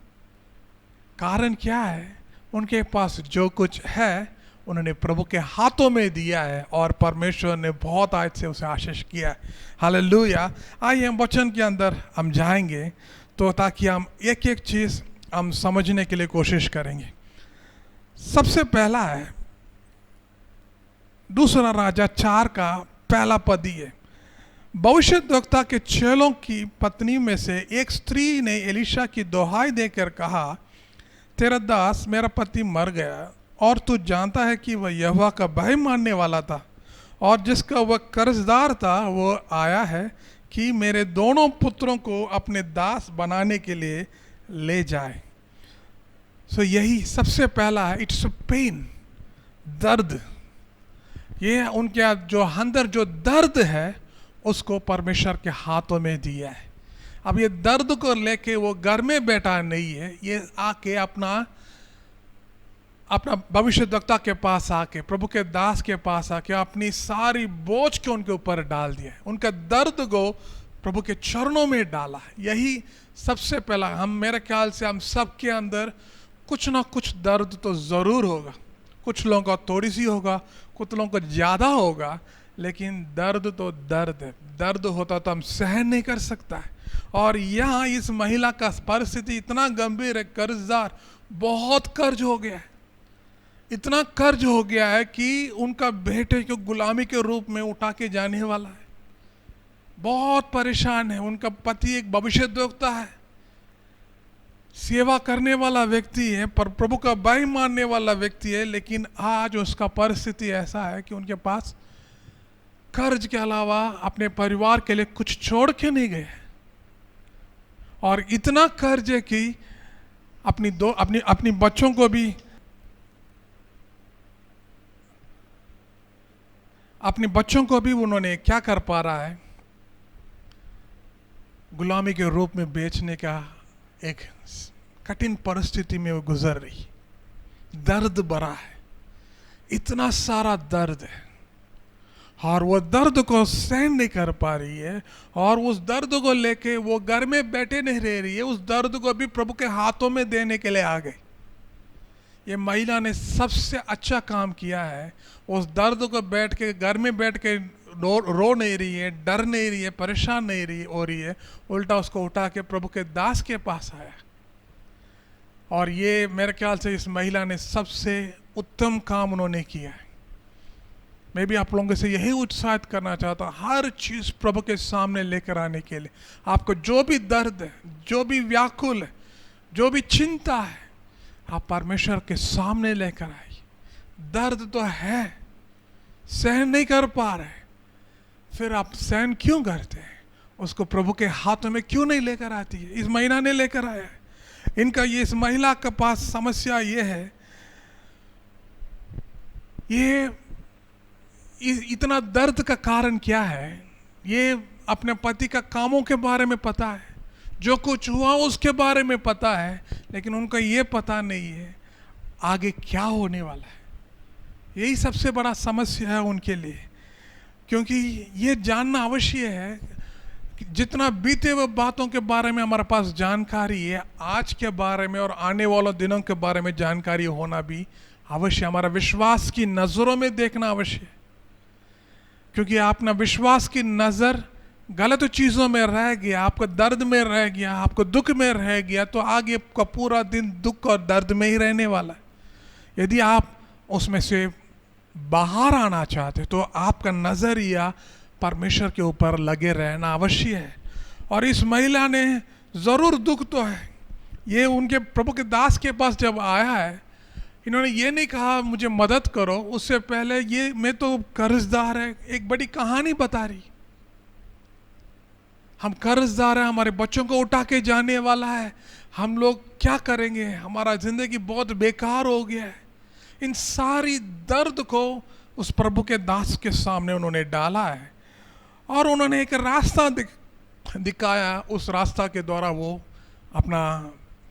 कारण क्या है? उनके पास जो कुछ है उन्होंने प्रभु के हाथों में दिया है, और परमेश्वर ने बहुत आज से उसे आशीष किया है। हालेलुया। आइए हम वचन के अंदर हम जाएंगे, तो ताकि हम एक एक चीज़ हम समझने के लिए कोशिश करेंगे। सबसे पहला है 2 राजा 4 का पहला पद है। भविष्यद्वक्ता के चेलों की पत्नी में से एक स्त्री ने एलीशा की दोहाई देकर कहा, तेरा दास मेरा पति मर गया, और तू जानता है कि वह यहोवा का भय मानने वाला था, और जिसका वह कर्जदार था वो आया है कि मेरे दोनों पुत्रों को अपने दास बनाने के लिए ले जाए। सो यही सबसे पहला है, इट्स अ पेन, दर्द। ये उनके जो अंदर जो दर्द है उसको परमेश्वर के हाथों में दिया है। अब ये दर्द को लेके वो घर में बैठा नहीं है, ये आके अपना भविष्यद्वक्ता के पास आके, प्रभु के दास के पास आके अपनी सारी बोझ को उनके ऊपर डाल दिया, उनका दर्द को प्रभु के चरणों में डाला। यही सबसे पहला, मेरे ख्याल से हम सब के अंदर कुछ ना कुछ दर्द तो ज़रूर होगा। कुछ लोगों का थोड़ी सी होगा, कुछ लोगों को ज़्यादा होगा, लेकिन दर्द तो दर्द है। दर्द होता तो हम सहन नहीं कर सकता है। और यहाँ इस महिला का परिस्थिति इतना गंभीर है, कर्जदार, बहुत कर्ज हो गया है, इतना कर्ज हो गया है कि उनका बेटे को गुलामी के रूप में उठा के जाने वाला है। बहुत परेशान है। उनका पति एक भविष्यद्वक्ता है, सेवा करने वाला व्यक्ति है, पर प्रभु का भय मानने वाला व्यक्ति है, लेकिन आज उसका परिस्थिति ऐसा है कि उनके पास कर्ज के अलावा अपने परिवार के लिए कुछ छोड़ के नहीं गए, और इतना कर्ज है कि अपनी बच्चों को भी, अपने बच्चों को भी उन्होंने क्या कर पा रहा है, गुलामी के रूप में बेचने का एक कठिन परिस्थिति में वो गुजर रही। दर्द भरा है, इतना सारा दर्द है, और वो दर्द को सहन नहीं कर पा रही है, और उस दर्द को लेके वो घर में बैठे नहीं रह रही है, उस दर्द को भी प्रभु के हाथों में देने के लिए आ गई। ये महिला ने सबसे अच्छा काम किया है। उस दर्द को बैठ के घर में बैठ के रो नहीं रही है, डर नहीं रही है, परेशान नहीं हो रही है, उल्टा उसको उठा के प्रभु के दास के पास आया। और ये मेरे ख्याल से इस महिला ने सबसे उत्तम काम उन्होंने किया है। मैं भी आप लोगों से यही उत्साहित करना चाहता हूँ, हर चीज़ प्रभु के सामने लेकर आने के लिए। आपको जो भी दर्द है, जो भी व्याकुल है, जो भी चिंता है, आप परमेश्वर के सामने लेकर आइए। दर्द तो है, सहन नहीं कर पा रहे, फिर आप सहन क्यों करते हैं? उसको प्रभु के हाथों में क्यों नहीं लेकर आती है? इस महिला ने लेकर आया है। इस महिला के पास समस्या ये है, ये इतना दर्द का कारण क्या है? ये अपने पति का कामों के बारे में पता है, जो कुछ हुआ उसके बारे में पता है, लेकिन उनको ये पता नहीं है आगे क्या होने वाला है। यही सबसे बड़ा समस्या है उनके लिए, क्योंकि ये जानना अवश्य है कि जितना बीते हुए बातों के बारे में हमारे पास जानकारी है, आज के बारे में और आने वाले दिनों के बारे में जानकारी होना भी अवश्य हमारा विश्वास की नजरों में देखना अवश्य है, क्योंकि आपना विश्वास की नजर गलत चीजों में रह गया, आपका दर्द में रह गया, आपको दुख में रह गया, तो आगे आपका पूरा दिन दुख और दर्द में ही रहने वाला है। यदि आप उसमें से बाहर आना चाहते तो आपका नजरिया परमेश्वर के ऊपर लगे रहना अवश्य है। और इस महिला ने जरूर दुख तो है, ये उनके प्रभु के दास के पास जब आया है, इन्होंने ये नहीं कहा मुझे मदद करो, उससे पहले ये मैं तो कर्जदार है, एक बड़ी कहानी बता रही, हम कर्जदार हैं, हमारे बच्चों को उठा के जाने वाला है, हम लोग क्या करेंगे, हमारा जिंदगी बहुत बेकार हो गया है। इन सारी दर्द को उस प्रभु के दास के सामने उन्होंने डाला है और उन्होंने एक रास्ता दिखाया, उस रास्ता के द्वारा वो अपना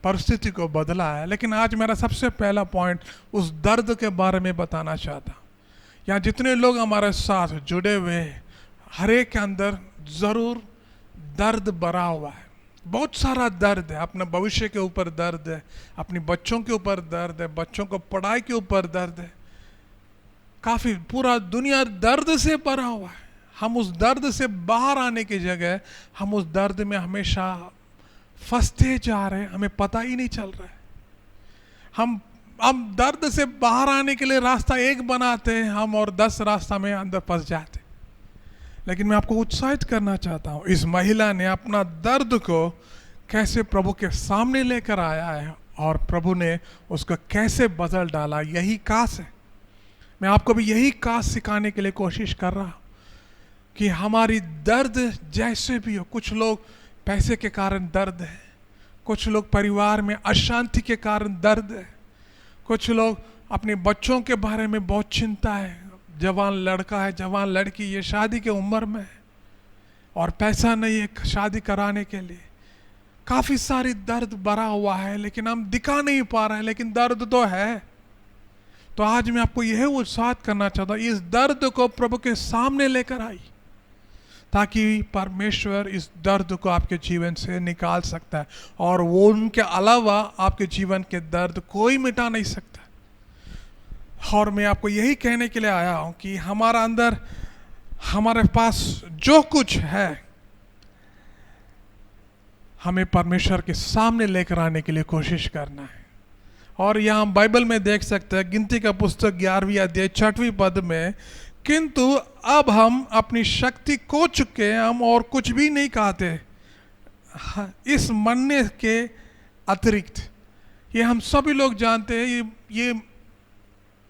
परिस्थिति को बदला है। लेकिन आज मेरा सबसे पहला पॉइंट उस दर्द के बारे में बताना चाहता। यहाँ जितने लोग हमारे साथ जुड़े हुए हैं, हर एक के अंदर जरूर दर्द भरा हुआ है, बहुत सारा दर्द है। अपने भविष्य के ऊपर दर्द है, अपने बच्चों के ऊपर दर्द है, बच्चों को पढ़ाई के ऊपर दर्द है, काफी पूरा दुनिया दर्द से भरा हुआ है। हम उस दर्द से बाहर आने की जगह हम उस दर्द में हमेशा फंसते जा रहे हैं, हमें पता ही नहीं चल रहा है। हम दर्द से बाहर आने के लिए रास्ता एक बनाते हैं हम, और 10 रास्ता में अंदर फंस जाते। लेकिन मैं आपको उत्साहित करना चाहता हूँ, इस महिला ने अपना दर्द को कैसे प्रभु के सामने लेकर आया है और प्रभु ने उसको कैसे बदल डाला। यही कास है, मैं आपको भी यही कास सिखाने के लिए कोशिश कर रहा हूँ कि हमारी दर्द जैसे भी हो, कुछ लोग पैसे के कारण दर्द है, कुछ लोग परिवार में अशांति के कारण दर्द है, कुछ लोग अपने बच्चों के बारे में बहुत चिंता है, जवान लड़का है, जवान लड़की, ये शादी के उम्र में है और पैसा नहीं है शादी कराने के लिए, काफी सारी दर्द भरा हुआ है, लेकिन हम दिखा नहीं पा रहे हैं, लेकिन दर्द तो है। तो आज मैं आपको यह उत्साहित करना चाहता हूँ, इस दर्द को प्रभु के सामने लेकर आई, ताकि परमेश्वर इस दर्द को आपके जीवन से निकाल सकता है, और वो उनके अलावा आपके जीवन के दर्द कोई मिटा नहीं सकता। और मैं आपको यही कहने के लिए आया हूं कि हमारा अंदर, हमारे पास जो कुछ है, हमें परमेश्वर के सामने लेकर आने के लिए कोशिश करना है। और यहाँ हम बाइबल में देख सकते हैं, गिनती का पुस्तक 11वीं अध्याय 6वें पद में, किंतु अब हम अपनी शक्ति खो चुके हैं, हम और कुछ भी नहीं कहते इस मरने के अतिरिक्त। ये हम सभी लोग जानते हैं, ये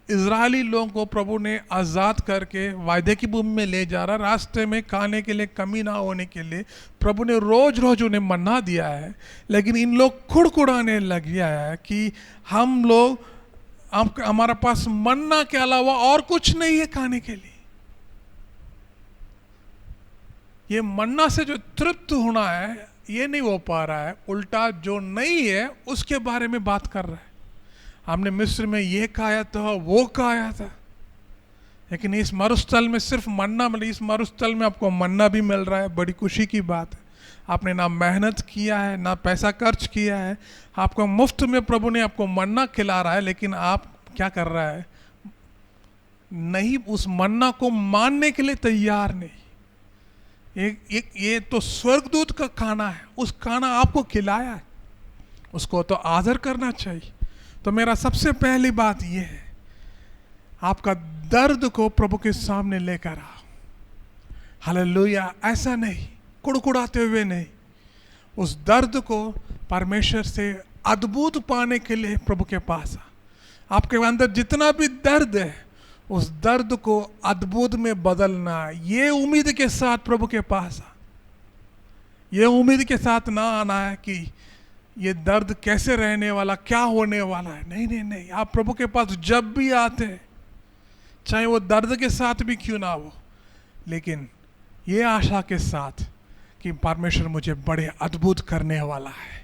इजरायली लोगों को प्रभु ने आज़ाद करके वायदे की भूमि में ले जा रहा, रास्ते में खाने के लिए कमी ना होने के लिए प्रभु ने रोज रोज उन्हें मन्ना दिया है। लेकिन इन लोग खुड़खुड़ाने लग गया है कि हम लोग, हमारे पास मन्ना के अलावा और कुछ नहीं है खाने के लिए। ये मन्ना से जो तृप्त होना है ये नहीं हो पा रहा है, उल्टा जो नहीं है उसके बारे में बात कर रहा है। हमने मिस्र में ये खाया था, वो खाया था, लेकिन इस मरुस्थल में सिर्फ मन्ना मिला। इस मरुस्थल में आपको मन्ना भी मिल रहा है, बड़ी खुशी की बात है। आपने ना मेहनत किया है, ना पैसा खर्च किया है, आपको मुफ्त में प्रभु ने आपको मन्ना खिला रहा है, लेकिन आप क्या कर रहा है, नहीं, उस मन्ना को मानने के लिए तैयार नहीं। ये तो स्वर्गदूत का खाना है, उस खाना आपको खिलाया है, उसको तो आदर करना चाहिए। तो मेरा सबसे पहली बात यह है, आपका दर्द को प्रभु के सामने लेकर आओ। हालेलुया। ऐसा नहीं कुड़कुड़ाते हुए नहीं, उस दर्द को परमेश्वर से अद्भुत पाने के लिए प्रभु के पास आ। आपके अंदर जितना भी दर्द है, उस दर्द को अद्भुत में बदलना, ये उम्मीद के साथ प्रभु के पास आ। ये उम्मीद के साथ ना आना है कि ये दर्द कैसे रहने वाला, क्या होने वाला है। नहीं नहीं नहीं, आप प्रभु के पास जब भी आते हैं, चाहे वो दर्द के साथ भी क्यों ना हो, लेकिन ये आशा के साथ कि परमेश्वर मुझे बड़े अद्भुत करने वाला है।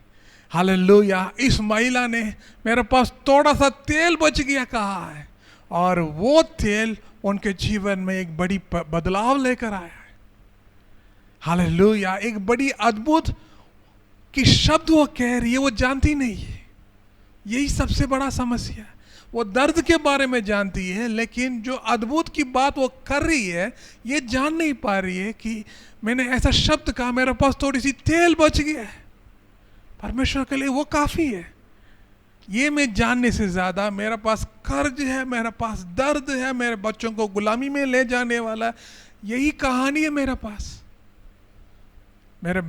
हालेलुया। इस महिला ने, मेरे पास थोड़ा सा तेल बच गया कहा है, और वो तेल उनके जीवन में एक बड़ी बदलाव लेकर आया है। हालेलुया। एक बड़ी अद्भुत कि शब्द वो कह रही है, वो जानती नहीं है। यही सबसे बड़ा समस्या है। वो दर्द के बारे में जानती है, लेकिन जो अद्भुत की बात वो कर रही है ये जान नहीं पा रही है कि मैंने ऐसा शब्द कहा, मेरे पास थोड़ी सी तेल बच गया है, परमेश्वर के लिए वो काफ़ी है। ये मैं जानने से ज़्यादा मेरे पास कर्ज है, मेरे पास दर्द है, मेरे बच्चों को गुलामी में ले जाने वाला, यही कहानी है मेरे पास। मेरे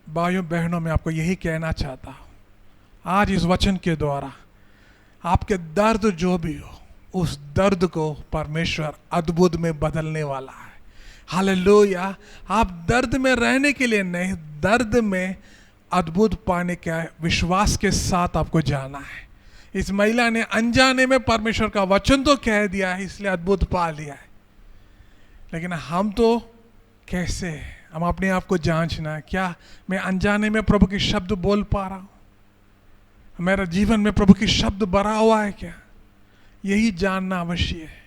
भाइयों बहनों, मैं आपको यही कहना चाहता हूँ आज इस वचन के द्वारा, आपके दर्द जो भी हो, उस दर्द को परमेश्वर अद्भुत में बदलने वाला है। हालेलुया। आप दर्द में रहने के लिए नहीं, दर्द में अद्भुत पाने का विश्वास के साथ आपको जाना है। इस महिला ने अनजाने में परमेश्वर का वचन तो कह दिया है, इसलिए अद्भुत पा लिया है, लेकिन हम तो कैसे हैं? हम अपने आप को जांचना है, क्या मैं अनजाने में प्रभु के शब्द बोल पा रहा हूँ? मेरा जीवन में प्रभु के शब्द भरा हुआ है क्या? यही जानना अवश्य है,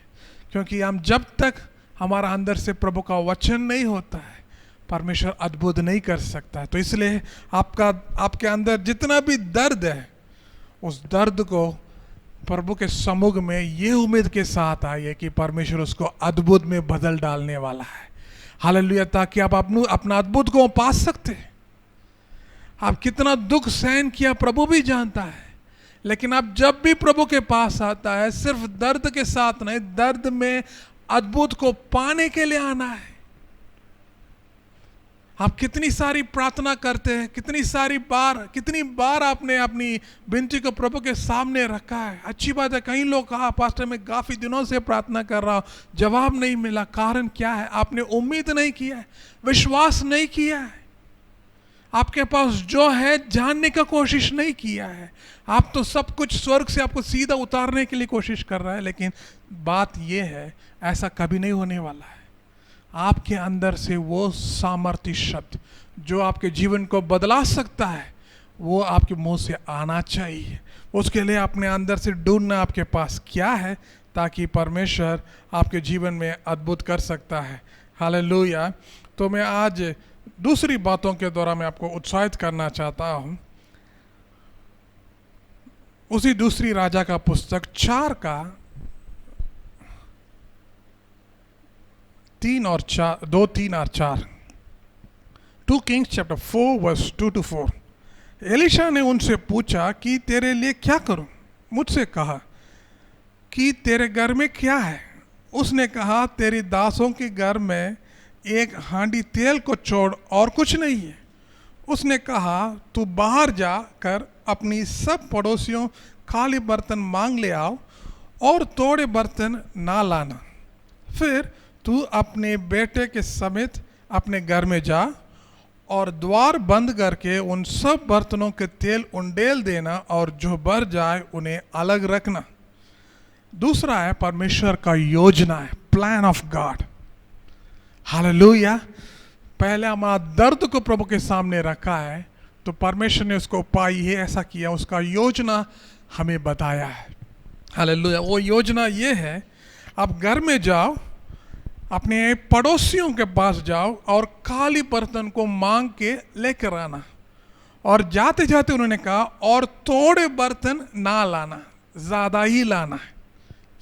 क्योंकि हम जब तक हमारा अंदर से प्रभु का वचन नहीं होता है, परमेश्वर अद्भुत नहीं कर सकता है। तो इसलिए आपके अंदर जितना भी दर्द है, उस दर्द को प्रभु के सम्मुख में ये उम्मीद के साथ आइए कि परमेश्वर उसको अद्भुत में बदल डालने वाला है। हालेलुया। ताकि आप अपना अद्भुत को पा सकते हैं। आप कितना दुख सहन किया प्रभु भी जानता है, लेकिन आप जब भी प्रभु के पास आता है, सिर्फ दर्द के साथ नहीं, दर्द में अद्भुत को पाने के लिए आना है। आप कितनी सारी प्रार्थना करते हैं, कितनी बार आपने अपनी विनती को प्रभु के सामने रखा है। अच्छी बात है। कई लोग कहा, पास्टर मैं काफी दिनों से प्रार्थना कर रहा हूं, जवाब नहीं मिला। कारण क्या है? आपने उम्मीद नहीं किया है, विश्वास नहीं किया है, आपके पास जो है जानने का कोशिश नहीं किया है। आप तो सब कुछ स्वर्ग से आपको सीधा उतारने के लिए कोशिश कर रहा है, लेकिन बात यह है ऐसा कभी नहीं होने वाला है। आपके अंदर से वो सामर्थ्य शब्द जो आपके जीवन को बदला सकता है, वो आपके मुंह से आना चाहिए। उसके लिए अपने अंदर से ढूंढना आपके पास क्या है, ताकि परमेश्वर आपके जीवन में अद्भुत कर सकता है। हालेलुया। तो मैं आज दूसरी बातों के द्वारा मैं आपको उत्साहित करना चाहता हूं। उसी दूसरी राजा का पुस्तक 4 का 2, 3 और 4। 2 Kings chapter 4 verse 2 to 4। Elisha ने उनसे पूछा कि तेरे लिए क्या करूं? मुझसे कहा कि तेरे घर में क्या है? उसने कहा, तेरी दासों के घर में एक हांडी तेल को छोड़ और कुछ नहीं है। उसने कहा, तू बाहर जाकर अपनी सब पड़ोसियों खाली बर्तन मांग ले आओ और तोड़े बर्तन ना लाना। फिर तू अपने बेटे के समेत अपने घर में जा और द्वार बंद करके उन सब बर्तनों के तेल उंडेल देना, और जो भर जाए उन्हें अलग रखना। दूसरा है परमेश्वर का योजना है, प्लान ऑफ गॉड। हालेलुया। पहले हमारा दर्द को प्रभु के सामने रखा है, तो परमेश्वर ने उसको उपाय ये ऐसा किया, उसका योजना हमें बताया है। हालेलुया। वो योजना ये है, आप घर में जाओ, अपने पड़ोसियों के पास जाओ और खाली बर्तन को मांग के लेकर आना। और जाते जाते उन्होंने कहा, और थोड़े बर्तन ना लाना, ज्यादा ही लाना है।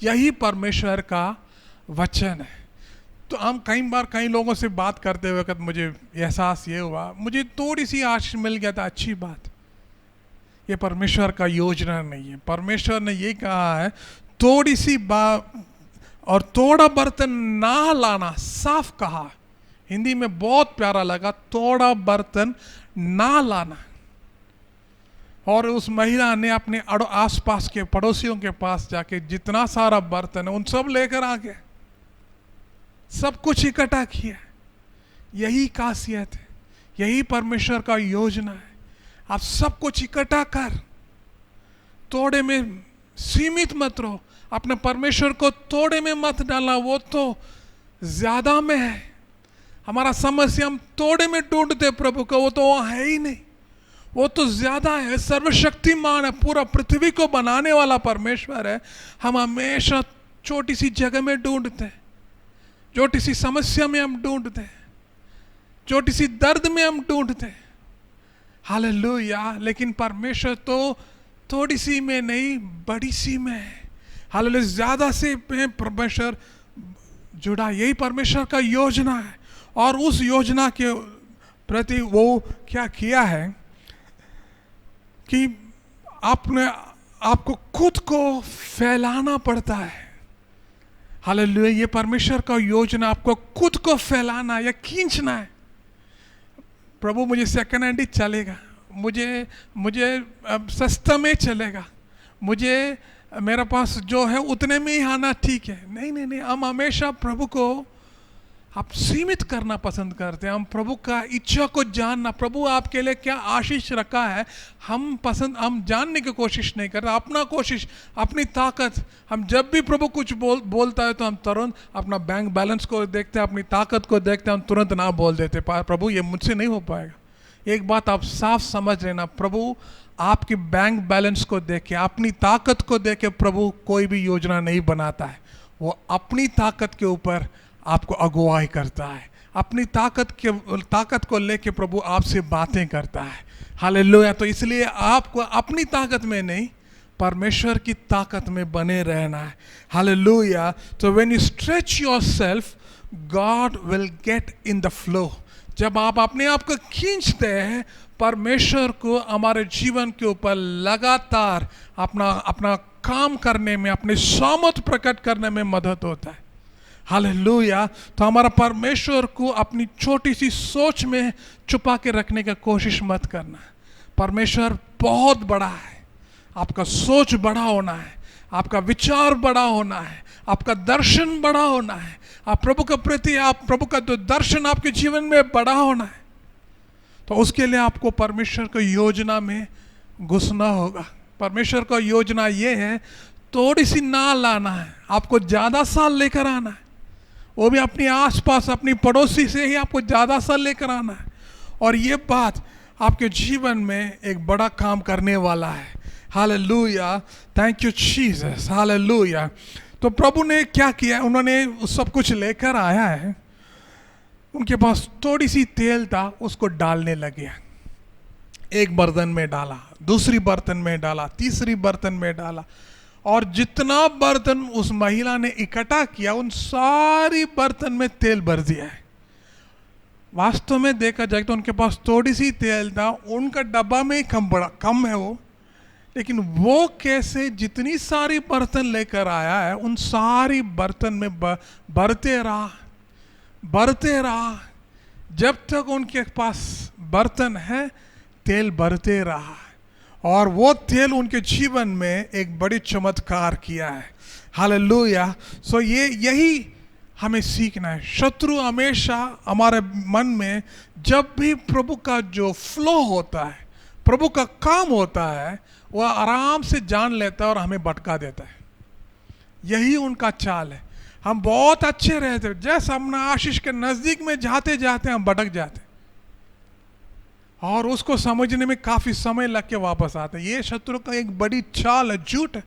यही परमेश्वर का वचन है। तो हम कई लोगों से बात करते हुए वक्त मुझे एहसास ये हुआ, मुझे थोड़ी सी आशीष मिल गया था, अच्छी बात। ये परमेश्वर का योजना नहीं है। परमेश्वर ने ये कहा है, थोड़ी सी और थोड़ा बर्तन ना लाना, साफ कहा। हिंदी में बहुत प्यारा लगा, थोड़ा बर्तन ना लाना। और उस महिला ने अपने आसपास के पड़ोसियों के पास जाके जितना सारा बर्तन है उन सब लेकर आ गए, सब कुछ इकट्ठा किया। यही खासियत है, यही परमेश्वर का योजना है। आप सब कुछ इकट्ठा कर, थोड़े में सीमित मत रहो। अपने परमेश्वर को थोड़े में मत डालना, वो तो ज्यादा में है। हमारा समस्या हम थोड़े में ढूंढते प्रभु को, वो तो वहां है ही नहीं, वो तो ज्यादा है। सर्वशक्तिमान है, पूरा पृथ्वी को बनाने वाला परमेश्वर है। हम हमेशा छोटी सी जगह में ढूंढते हैं, छोटी सी समस्या में हम ढूंढते हैं, छोटी सी दर्द में हम ढूंढते हैं। हालेलुया। लेकिन परमेश्वर तो थोड़ी सी में नहीं, बड़ी सी में है। हालेलुया, ज़्यादा से परमेश्वर जुड़ा, यही परमेश्वर का योजना है। और उस योजना के प्रति वो क्या किया है कि आपको खुद को फैलाना पड़ता है। हालेलुया, ये परमेश्वर का योजना, आपको खुद को फैलाना या खींचना है। प्रभु मुझे सेकंड हैंड ही चलेगा, मुझे सस्ता में चलेगा, मुझे मेरे पास जो है उतने में ही आना ठीक है। नहीं नहीं नहीं, हम हमेशा प्रभु को आप सीमित करना पसंद करते हैं। हम प्रभु का इच्छा को जानना, प्रभु आपके लिए क्या आशीष रखा है, हम जानने की कोशिश नहीं करते। अपना कोशिश, अपनी ताकत, हम जब भी प्रभु कुछ बोलता है तो हम तुरंत अपना बैंक बैलेंस को देखते हैं, अपनी ताकत को देखते हैं, हम तुरंत ना बोल देते प्रभु ये मुझसे नहीं हो पाएगा। एक बात आप साफ समझ लेना, प्रभु आपकी बैंक बैलेंस को देख के, अपनी ताकत को देख के प्रभु कोई भी योजना नहीं बनाता है। वो अपनी ताकत के ऊपर आपको अगुवाई करता है, अपनी ताकत को लेके प्रभु आपसे बातें करता है। हालेलुया, तो इसलिए आपको अपनी ताकत में नहीं, परमेश्वर की ताकत में बने रहना है। हालेलुया, तो when you stretch yourself, God will get in the flow. जब आप अपने आप को खींचते हैं, परमेश्वर को हमारे जीवन के ऊपर लगातार अपना काम करने में, अपने सामर्थ प्रकट करने में मदद होता है। हालेलुया, तो हमारा परमेश्वर को अपनी छोटी सी सोच में छुपा के रखने का कोशिश मत करना। परमेश्वर बहुत बड़ा है, आपका सोच बड़ा होना है, आपका विचार बड़ा होना है, आपका दर्शन बड़ा होना है, आप प्रभु के प्रति, आप प्रभु का जो दर्शन आपके जीवन में बड़ा होना है। तो उसके लिए आपको परमेश्वर की योजना में घुसना होगा। परमेश्वर का योजना ये है, थोड़ी सी ना लाना है, आपको ज़्यादा साल लेकर आना है। वो भी अपने आसपास, अपनी पड़ोसी से ही आपको ज़्यादा साल लेकर आना है। और ये बात आपके जीवन में एक बड़ा काम करने वाला है। Hallelujah, thank you Jesus, hallelujah. तो प्रभु ने क्या किया, उन्होंने सब कुछ लेकर आया है, उनके पास थोड़ी सी तेल था, उसको डालने लगे। एक बर्तन में डाला, दूसरी बर्तन में डाला, तीसरी बर्तन में डाला, और जितना बर्तन उस महिला ने इकट्ठा किया, उन सारी बर्तन में तेल भर दिया है। वास्तव में देखा जाए तो उनके पास थोड़ी सी तेल था, उनका डब्बा में कम है वो, लेकिन वो कैसे जितनी सारी बर्तन लेकर आया है, उन सारी बर्तन में भरते रहा, जब तक उनके पास बर्तन है तेल भरते रहा। और वो तेल उनके जीवन में एक बड़ी चमत्कार किया है। हालेलुया, सो यही हमें सीखना है। शत्रु हमेशा हमारे मन में जब भी प्रभु का जो फ्लो होता है, प्रभु का काम होता है, वह आराम से जान लेता है और हमें भटका देता है। यही उनका चाल है। हम बहुत अच्छे रहते, जैसे हम आशीष के नजदीक में जाते जाते हम भटक जाते और उसको समझने में काफी समय लग के वापस आते। ये शत्रु का एक बड़ी चाल है, झूठ है।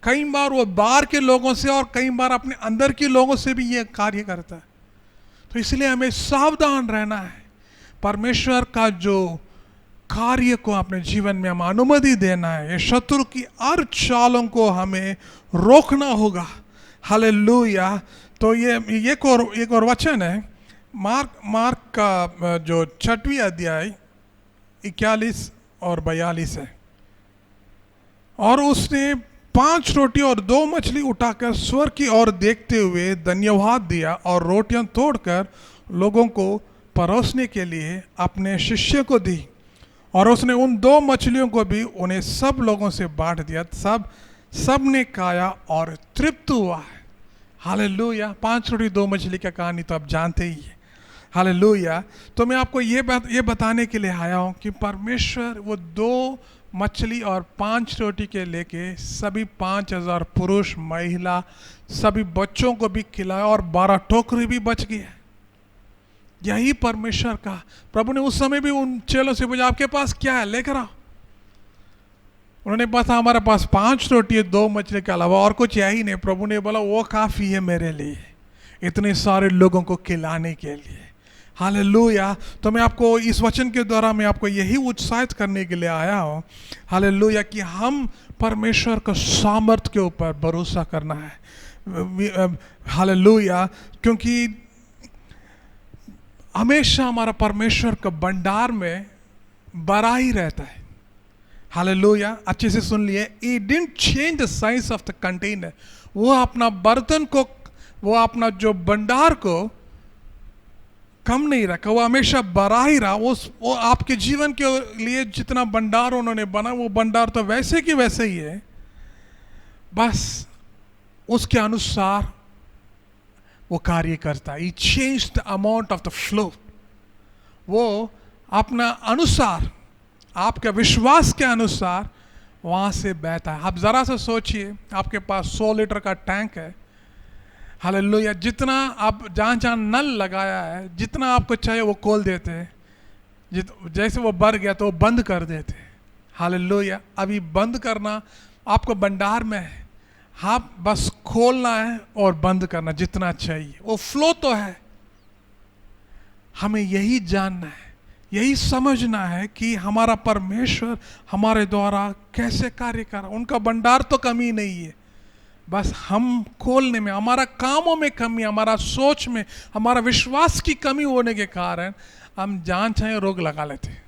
कई बार वो बाहर के लोगों से और कई बार अपने अंदर के लोगों से भी ये कार्य करता है। तो इसलिए हमें सावधान रहना है। परमेश्वर का जो कार्य को अपने जीवन में हम अनुमति देना है, ये शत्रु की हर चालों को हमें रोकना होगा। हालेलुया। तो ये एक और वचन है, मार्क का जो 6वां अध्याय 41 और 42 है। और उसने 5 रोटी और 2 मछली उठाकर स्वर्ग की ओर देखते हुए धन्यवाद दिया और रोटियां तोड़कर लोगों को परोसने के लिए अपने शिष्य को दी। और उसने उन 2 मछलियों को भी उन्हें सब लोगों से बांट दिया। सब ने खाया और तृप्त हुआ है। हालेलुया। 5 रोटी 2 मछली का कहानी तो आप जानते ही है। हालेलुया। तो मैं आपको ये बताने के लिए आया हूँ कि परमेश्वर वो 2 मछली और 5 रोटी के लेके सभी 5000 पुरुष महिला सभी बच्चों को भी खिलाया और 12 टोकरी भी बच गए। यही परमेश्वर का। प्रभु ने उस समय भी उन चेलों से पूछा, आपके पास क्या है, लेकर आओ। उन्होंने बताया, हमारे पास 5 रोटी है 2 मछली के अलावा और कुछ है ही नहीं। प्रभु ने बोला, वो काफ़ी है मेरे लिए, इतने सारे लोगों को खिलाने के लिए। हालेलुया। तो मैं आपको इस वचन के द्वारा मैं आपको यही उत्साहित करने के लिए आया हूँ, हालेलुया, कि हम परमेश्वर का सामर्थ्य के ऊपर भरोसा करना है, हालेलुया। क्योंकि हमेशा हमारा परमेश्वर का भंडार में भरा ही रहता है, हालेलुया। अच्छे से सुन लिए, he didn't change the size of the container. वो अपना बर्तन को, वो अपना जो भंडार को कम नहीं रखा, वो हमेशा भरा ही रहा। वो आपके जीवन के लिए जितना भंडार उन्होंने बना, वो भंडार तो वैसे की वैसे ही है, बस उसके अनुसार वो कार्य करता है। He changed the amount of the flow। वो अपना अनुसार, आपके विश्वास के अनुसार वहाँ से बहता है। आप ज़रा सा सोचिए, आपके पास 100 लीटर का टैंक है, हालेलुया। जितना आप जहाँ जहाँ नल लगाया है, जितना आपको चाहिए वो खोल देते हैं, जैसे वो भर गया तो वो बंद कर देते हैं, हालेलुया। अभी बंद करना आपको भंडार में है, हाँ, बस खोलना है और बंद करना जितना चाहिए, वो फ्लो तो है। हमें यही जानना है, यही समझना है कि हमारा परमेश्वर हमारे द्वारा कैसे कार्य कर रहा है। उनका भंडार तो कमी नहीं है, बस हम खोलने में, हमारा कामों में कमी, हमारा सोच में, हमारा विश्वास की कमी होने के कारण हम जान चाहे रोग लगा लेते हैं,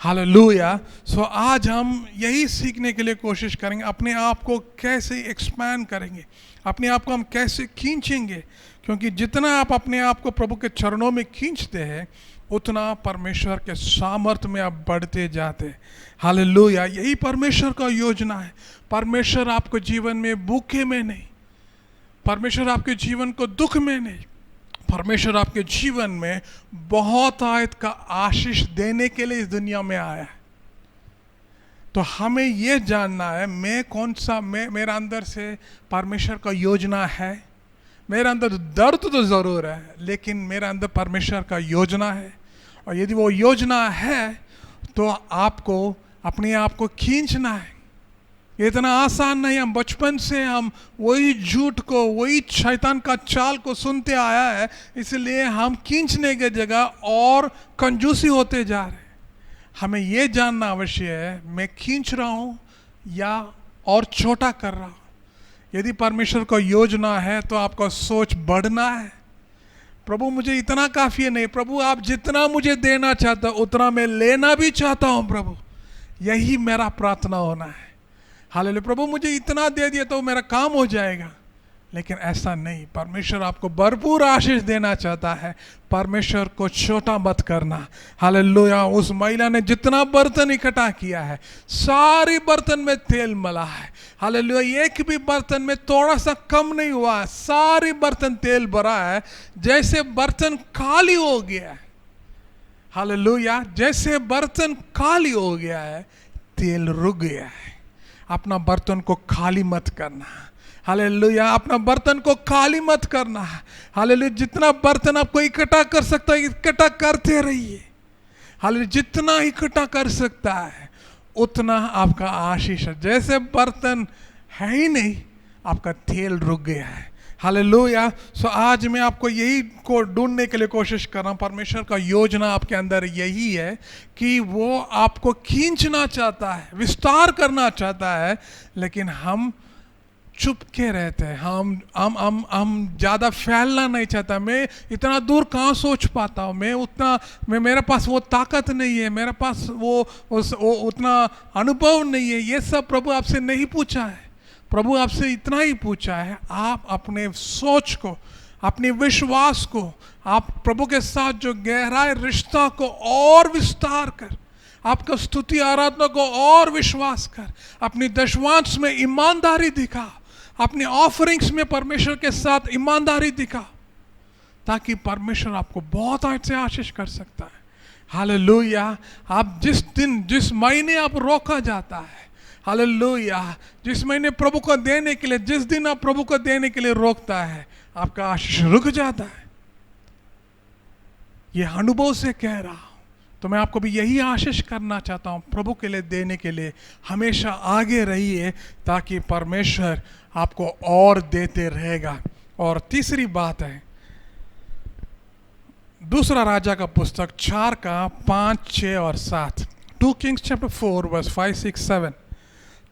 हालेलुया। सो आज हम यही सीखने के लिए कोशिश करेंगे, अपने आप को कैसे एक्सपैंड करेंगे, अपने आप को हम कैसे खींचेंगे। क्योंकि जितना आप अपने आप को प्रभु के चरणों में खींचते हैं, उतना परमेश्वर के सामर्थ्य में आप बढ़ते जाते हैं, हालेलुया। यही परमेश्वर का योजना है। परमेश्वर आपको जीवन में भूखे में नहीं, परमेश्वर आपके जीवन को दुख में नहीं, परमेश्वर आपके जीवन में बहुत आयत का आशीष देने के लिए इस दुनिया में आया है। तो हमें यह जानना है, मैं कौन सा, मेरा अंदर से परमेश्वर का योजना है। मेरा अंदर दर्द तो ज़रूर है, लेकिन मेरा अंदर परमेश्वर का योजना है। और यदि वो योजना है तो आपको अपने आप को खींचना है। इतना आसान नहीं। हम बचपन से हम वही झूठ को, वही शैतान का चाल को सुनते आया है, इसलिए हम खींचने के जगह और कंजूसी होते जा रहे हैं। हमें यह जानना अवश्य है, मैं खींच रहा हूँ या और छोटा कर रहा हूँ। यदि परमेश्वर का योजना है तो आपका सोच बढ़ना है। प्रभु मुझे इतना काफ़ी है नहीं, प्रभु आप जितना मुझे देना चाहता उतना मैं लेना भी चाहता हूँ प्रभु, यही मेरा प्रार्थना होना है, हालेलुया। प्रभु मुझे इतना दे दिया तो मेरा काम हो जाएगा, लेकिन ऐसा नहीं। परमेश्वर आपको भरपूर आशीष देना चाहता है। परमेश्वर को छोटा मत करना, हालेलुया। उस महिला ने जितना बर्तन इकट्ठा किया है, सारी बर्तन में तेल मला है, हालेलुया। एक भी बर्तन में थोड़ा सा कम नहीं हुआ है, सारी बर्तन तेल भरा है। जैसे बर्तन खाली हो गया है, हालेलुया, जैसे बर्तन खाली हो गया है, तेल रुक गया है। अपना बर्तन को खाली मत करना, हालेलुया। अपना बर्तन को खाली मत करना, हालेलुया। जितना बर्तन आपको इकट्ठा कर सकता है इकट्ठा करते रहिए, हालेलुया। जितना इकट्ठा कर सकता है उतना आपका आशीष है। जैसे बर्तन है ही नहीं, आपका तेल रुक गया है, हालेलुया। सो आज मैं आपको यही को ढूंढने के लिए कोशिश कर रहा हूँ। परमेश्वर का योजना आपके अंदर यही है कि वो आपको खींचना चाहता है, विस्तार करना चाहता है, लेकिन हम चुप के रहते हैं। हम ज़्यादा फैलना नहीं चाहता। मैं इतना दूर कहाँ सोच पाता हूँ, मैं मेरे पास वो ताकत नहीं है, मेरे पास वो उतना अनुभव नहीं है। ये सब प्रभु आपसे नहीं पूछा है। प्रभु आपसे इतना ही पूछा है, आप अपने सोच को, अपने विश्वास को, आप प्रभु के साथ जो गहराई रिश्ता को और विस्तार कर, आपका स्तुति आराधना को और विश्वास कर, अपनी दशवांश में ईमानदारी दिखा, अपने ऑफरिंग्स में परमेश्वर के साथ ईमानदारी दिखा, ताकि परमेश्वर आपको बहुत अच्छे आशीष कर सकता है, हालेलुया। आप जिस दिन, जिस महीने आप रोका जाता है, हालेलुया, जिस महीने प्रभु को देने के लिए, जिस दिन आप प्रभु को देने के लिए रोकता है, आपका आशीष रुक जाता है। यह अनुभव से कह रहा हूं। तो मैं आपको भी यही आशीष करना चाहता हूं, प्रभु के लिए देने के लिए हमेशा आगे रहिए, ताकि परमेश्वर आपको और देते रहेगा। और तीसरी बात है, दूसरा राजा का पुस्तक 4 का 5, 6 और 7। 2 Kings chapter 4 verse 5, 6, 7।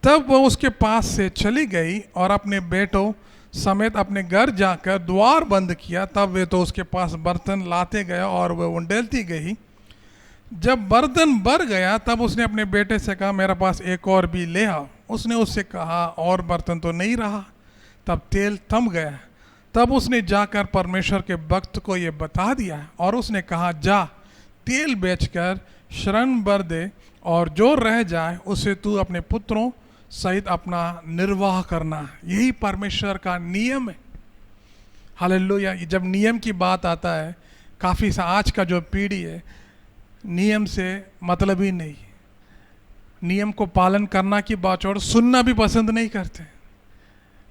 तब वह उसके पास से चली गई और अपने बेटों समेत अपने घर जाकर द्वार बंद किया। तब वे तो उसके पास बर्तन लाते गए और वह उंडेलती गई। जब बर्तन भर गया तब उसने अपने बेटे से कहा, मेरे पास एक और भी ले आओ। उसने उससे कहा, और बर्तन तो नहीं रहा। तब तेल थम गया। तब उसने जाकर परमेश्वर के भक्त को ये बता दिया और उसने कहा, जा तेल बेचकर ऋण भर दे और जो रह जाए उसे तू अपने पुत्रों सहित अपना निर्वाह करना। यही परमेश्वर का नियम है। हालेलुया। जब नियम की बात आता है, काफ़ी सा आज का जो पीढ़ी है नियम से मतलब ही नहीं, नियम को पालन करना की बात और सुनना भी पसंद नहीं करते।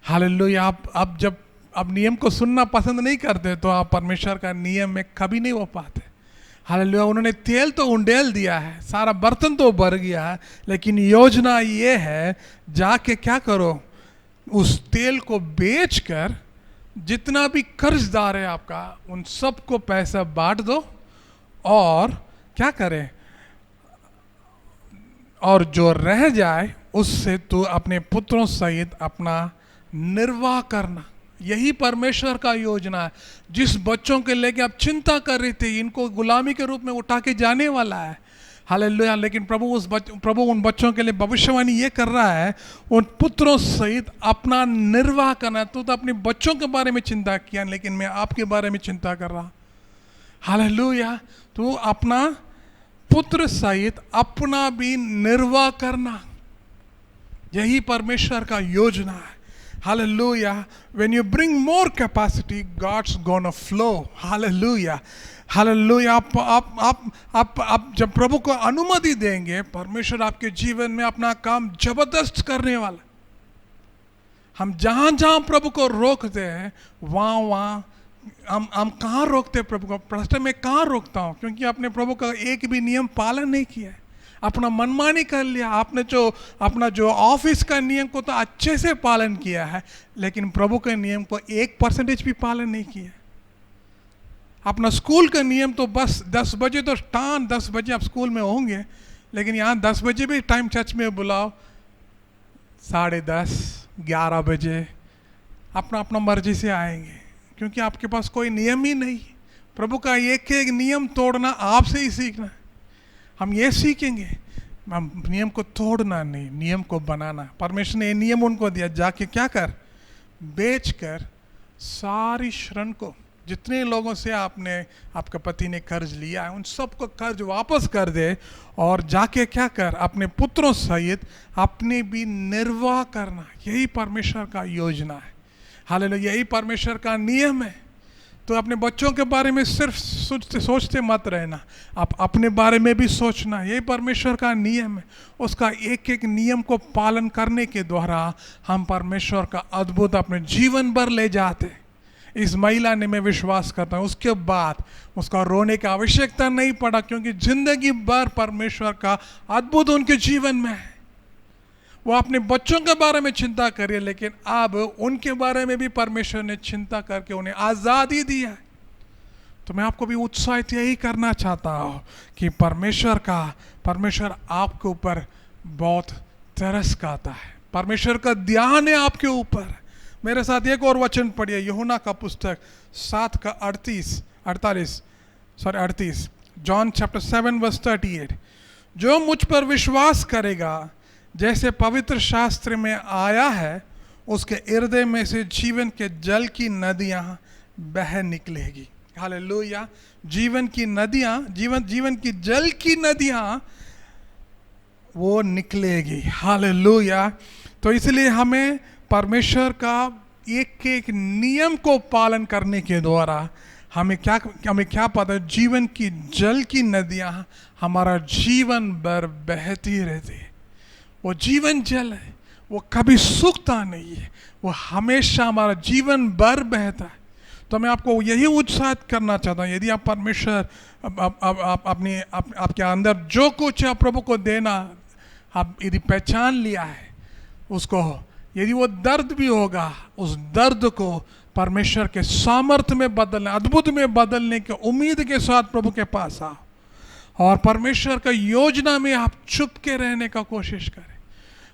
हालेलुया। आप जब अब नियम को सुनना पसंद नहीं करते तो आप परमेश्वर का नियम में कभी नहीं हो पाते। हालेलुया। उन्होंने तेल तो उंडेल दिया है, सारा बर्तन तो भर गया है, लेकिन योजना ये है, जाके क्या करो, उस तेल को बेचकर जितना भी कर्जदार है आपका उन सबको पैसा बांट दो और क्या करें, और जो रह जाए उससे तू अपने पुत्रों सहित अपना निर्वाह करना। यही परमेश्वर का योजना है। जिस बच्चों के लेके आप चिंता कर रहे थे, इनको गुलामी के रूप में उठा के जाने वाला है। हालेलुया। लेकिन प्रभु उन बच्चों के लिए भविष्यवाणी ये कर रहा है, उन पुत्रों सहित अपना निर्वाह करना। तो अपने बच्चों के बारे में चिंता किया, लेकिन मैं आपके बारे में चिंता कर रहा। हालेलुया। तो अपना पुत्र सहित अपना भी निर्वाह करना, यही परमेश्वर का योजना है। Hallelujah. When you bring more capacity, God's gonna flow. Hallelujah. Hallelujah. आप जब प्रभु को अनुमति देंगे, परमेश्वर आपके जीवन में अपना काम जबरदस्त करने वाला। हम जहाँ जहाँ प्रभु को रोकते हैं वहाँ हम कहाँ रोकते हैं प्रभु को? प्रश्न में कहाँ रोकता हूँ? क्योंकि आपने प्रभु का एक भी नियम पालन नहीं किया है, अपना मनमानी कर लिया। आपने अपना जो ऑफिस का नियम को तो अच्छे से पालन किया है, लेकिन प्रभु के नियम को 1% भी पालन नहीं किया। अपना स्कूल का नियम तो बस 10 बजे तो 10 बजे आप स्कूल में होंगे, लेकिन यहाँ 10 बजे भी टाइम चर्च में बुलाओ, 10:30, 11 बजे अपना अपना मर्जी से आएंगे, क्योंकि आपके पास कोई नियम ही नहीं। प्रभु का एक एक नियम तोड़ना आपसे ही सीखना। हम ये सीखेंगे, हम नियम को तोड़ना नहीं, नियम को बनाना। परमेश्वर ने ये नियम उनको दिया, जाके क्या कर, बेचकर सारी ऋण को, जितने लोगों से आपका पति ने कर्ज लिया है उन सबको कर्ज वापस कर दे और जाके क्या कर, अपने पुत्रों सहित अपने भी निर्वाह करना। यही परमेश्वर का योजना है। हालेलुया। यही परमेश्वर का नियम है। तो अपने बच्चों के बारे में सिर्फ सोचते मत रहना, आप अपने बारे में भी सोचना। यही परमेश्वर का नियम है। उसका एक एक नियम को पालन करने के द्वारा हम परमेश्वर का अद्भुत अपने जीवन भर ले जाते। इस महिला ने, मैं विश्वास करता हूँ, उसके बाद उसका रोने की आवश्यकता नहीं पड़ा, क्योंकि जिंदगी भर परमेश्वर का अद्भुत उनके जीवन में है। वो अपने बच्चों के बारे में चिंता करिए, लेकिन अब उनके बारे में भी परमेश्वर ने चिंता करके उन्हें आज़ादी दी है। तो मैं आपको भी उत्साहित यही करना चाहता हूँ कि परमेश्वर आपके ऊपर बहुत तरस खाता है। परमेश्वर का ध्यान है आपके ऊपर। मेरे साथ एक और वचन पढ़िए, यूहन्ना का पुस्तक 7 का 38, जॉन चैप्टर 7 वर्स 38। जो मुझ पर विश्वास करेगा, जैसे पवित्र शास्त्र में आया है, उसके हृदय में से जीवन के जल की नदियां बह निकलेगी। हालेलुया। जीवन की नदियां, जीवन की जल की नदियां वो निकलेगी। हालेलुया। तो इसलिए हमें परमेश्वर का एक एक नियम को पालन करने के द्वारा हमें क्या पता है, जीवन की जल की नदियां हमारा जीवन भर बहती रहती है। वो जीवन जल है, वो कभी सूखता नहीं है, वो हमेशा हमारा जीवन भर बहता है। तो मैं आपको यही उत्साहित करना चाहता हूँ, यदि आप परमेश्वर आपके अंदर जो कुछ आप प्रभु को देना, आप यदि पहचान लिया है उसको, यदि वो दर्द भी होगा, उस दर्द को परमेश्वर के सामर्थ्य में बदलने, अद्भुत में बदलने की उम्मीद के साथ प्रभु के पास आओ और परमेश्वर का योजना में आप चुप के रहने का कोशिश करें।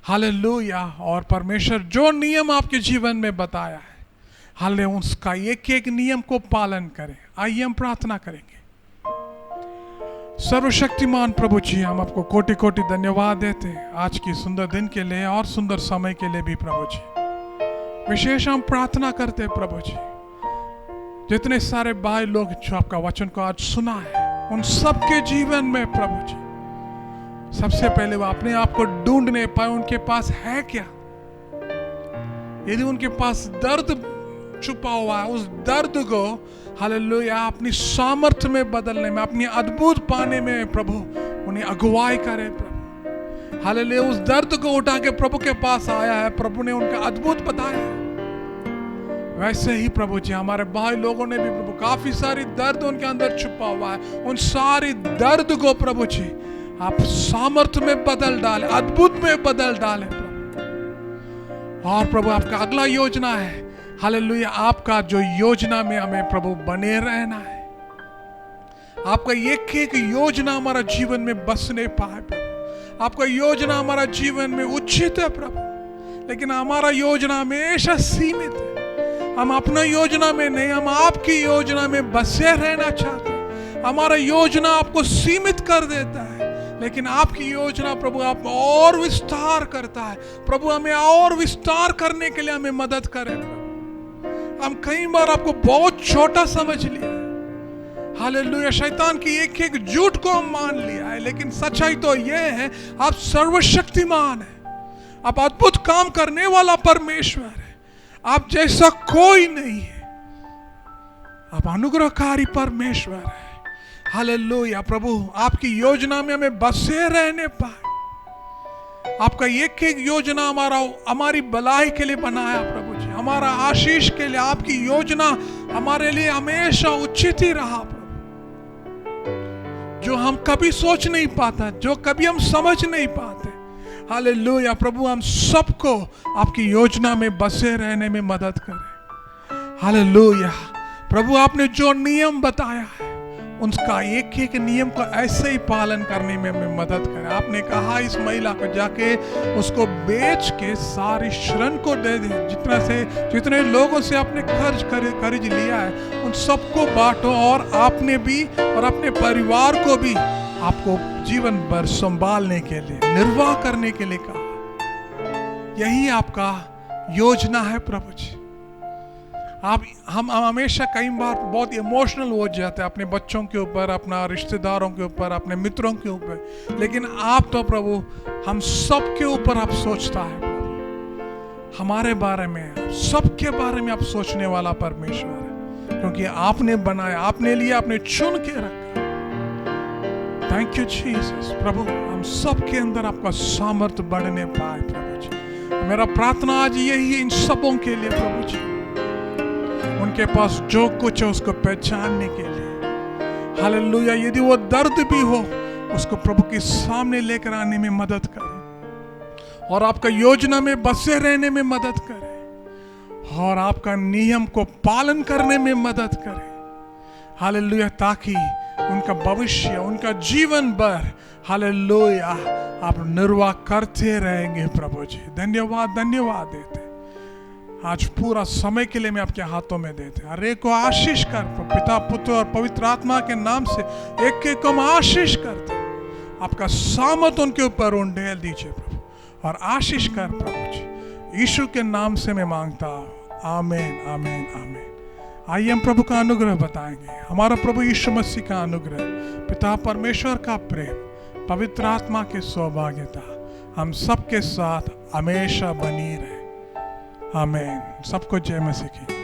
हालेलुया। और परमेश्वर जो नियम आपके जीवन में बताया है, हालेलुया, उसका एक एक नियम को पालन करें। आइए हम प्रार्थना करेंगे। सर्वशक्तिमान प्रभु जी, हम आपको कोटि कोटि धन्यवाद देते हैं आज की सुंदर दिन के लिए और सुंदर समय के लिए भी प्रभु जी। विशेष हम प्रार्थना करते हैं प्रभु जी, जितने सारे भाई लोग जो आपका वचन को आज सुना है, उन सबके जीवन में प्रभु जी सबसे पहले वो अपने आप को ढूंढने पाए, उनके पास है क्या। यदि उनके पास दर्द छुपा हुआ है, उस दर्द को हालेलुया अपनी सामर्थ्य में बदलने में, अपनी अद्भुत पाने में प्रभु उन्हें अगुवाई करे प्रभु। हालेलुया, उस दर्द को उठा के प्रभु के पास आया है, प्रभु ने उनका अद्भुत बताया है। वैसे ही प्रभु जी हमारे भाई लोगों ने भी प्रभु काफी सारी दर्द उनके अंदर छुपा हुआ है, उन सारी दर्द को प्रभु जी आप सामर्थ्य में बदल डाले, अद्भुत में बदल डाले प्रभु। और प्रभु आपका अगला योजना है, हालेलुया, आपका जो योजना में हमें प्रभु बने रहना है। आपका एक एक योजना हमारा जीवन में बसने पाए प्रभु। आपका योजना हमारा जीवन में उचित है प्रभु, लेकिन हमारा योजना हमेशा सीमित है। हम अपना योजना में नहीं, हम आपकी योजना में बसे रहना चाहते हैं। हमारा योजना आपको सीमित कर देता है, लेकिन आपकी योजना प्रभु आप और विस्तार करता है। प्रभु हमें और विस्तार करने के लिए हमें मदद करें प्रभु। हम कई बार आपको बहुत छोटा समझ लिया है, हालेलुया, शैतान की एक एक झूठ को हम मान लिया है, लेकिन सच्चाई तो यह है आप सर्वशक्तिमान है, आप अद्भुत काम करने वाला परमेश्वर है, आप जैसा कोई नहीं है, आप अनुग्रहकारी परमेश्वर है। हालेलुया प्रभु, आपकी योजना में हमें बसे रहने पाए। आपका एक एक योजना हमारी भलाई के लिए बनाया प्रभु जी, हमारा आशीष के लिए। आपकी योजना हमारे लिए हमेशा उचित ही रहा प्रभु, जो हम कभी सोच नहीं पाता, जो कभी हम समझ नहीं पाते। हालेलुया प्रभु, हम सबको आपकी योजना में बसे रहने में मदद करें। हालेलुया प्रभु, आपने जो नियम बताया है उसका एक एक नियम को ऐसे ही पालन करने में हमें मदद करें। आपने कहा इस महिला को जाके उसको बेच के सारी ऋण को दे दे, जितने लोगों से आपने कर्ज लिया है उन सबको बांटो, और आपने भी और अपने परिवार को भी आपको जीवन भर संभालने के लिए, निर्वाह करने के लिए कहा। यही आपका योजना है प्रभु जी। हम हमेशा कई बार बहुत इमोशनल हो जाते हैं अपने बच्चों के ऊपर, अपना रिश्तेदारों के ऊपर, अपने मित्रों के ऊपर, लेकिन आप तो प्रभु हम सब के ऊपर आप सोचता है प्रभु। हमारे बारे में, सबके बारे में आप सोचने वाला परमेश्वर है, क्योंकि आपने बनाया, आपने लिया, आपने चुन के रखा। थैंक यू जीसस प्रभु, हम सबके अंदर आपका सामर्थ्य बढ़ने पाए प्रभु जी। मेरा प्रार्थना आज यही है इन सबों के लिए प्रभु जी, उनके पास जो कुछ है उसको पहचानने के लिए। हालेलुया, यदि वो दर्द भी हो उसको प्रभु के सामने लेकर आने में मदद करें, और आपका योजना में बसे रहने में मदद करें, और आपका नियम को पालन करने में मदद करें। हालेलुया, ताकि उनका भविष्य, उनका जीवन भर हालेलुया आप निर्वाह करते रहेंगे प्रभु जी। धन्यवाद देते, आज पूरा समय के लिए मैं आपके हाथों में देते, हर एक को आशीष कर, पिता पुत्र और पवित्र आत्मा के नाम से एक एक को हम आशीष करते। आपका सामर्थ उनके ऊपर उंडेल दीजिए प्रभु, और आशीष कर प्रभु जी। यीशु के नाम से मैं मांगता हूँ, आमीन आमीन आमीन। आइए हम प्रभु का अनुग्रह बताएंगे। हमारा प्रभु यीशु मसीह का अनुग्रह, पिता परमेश्वर का प्रेम, पवित्र आत्मा के सौभाग्यता हम सबके साथ हमेशा बनी रहे। आमीन। सबको जय मसीह की।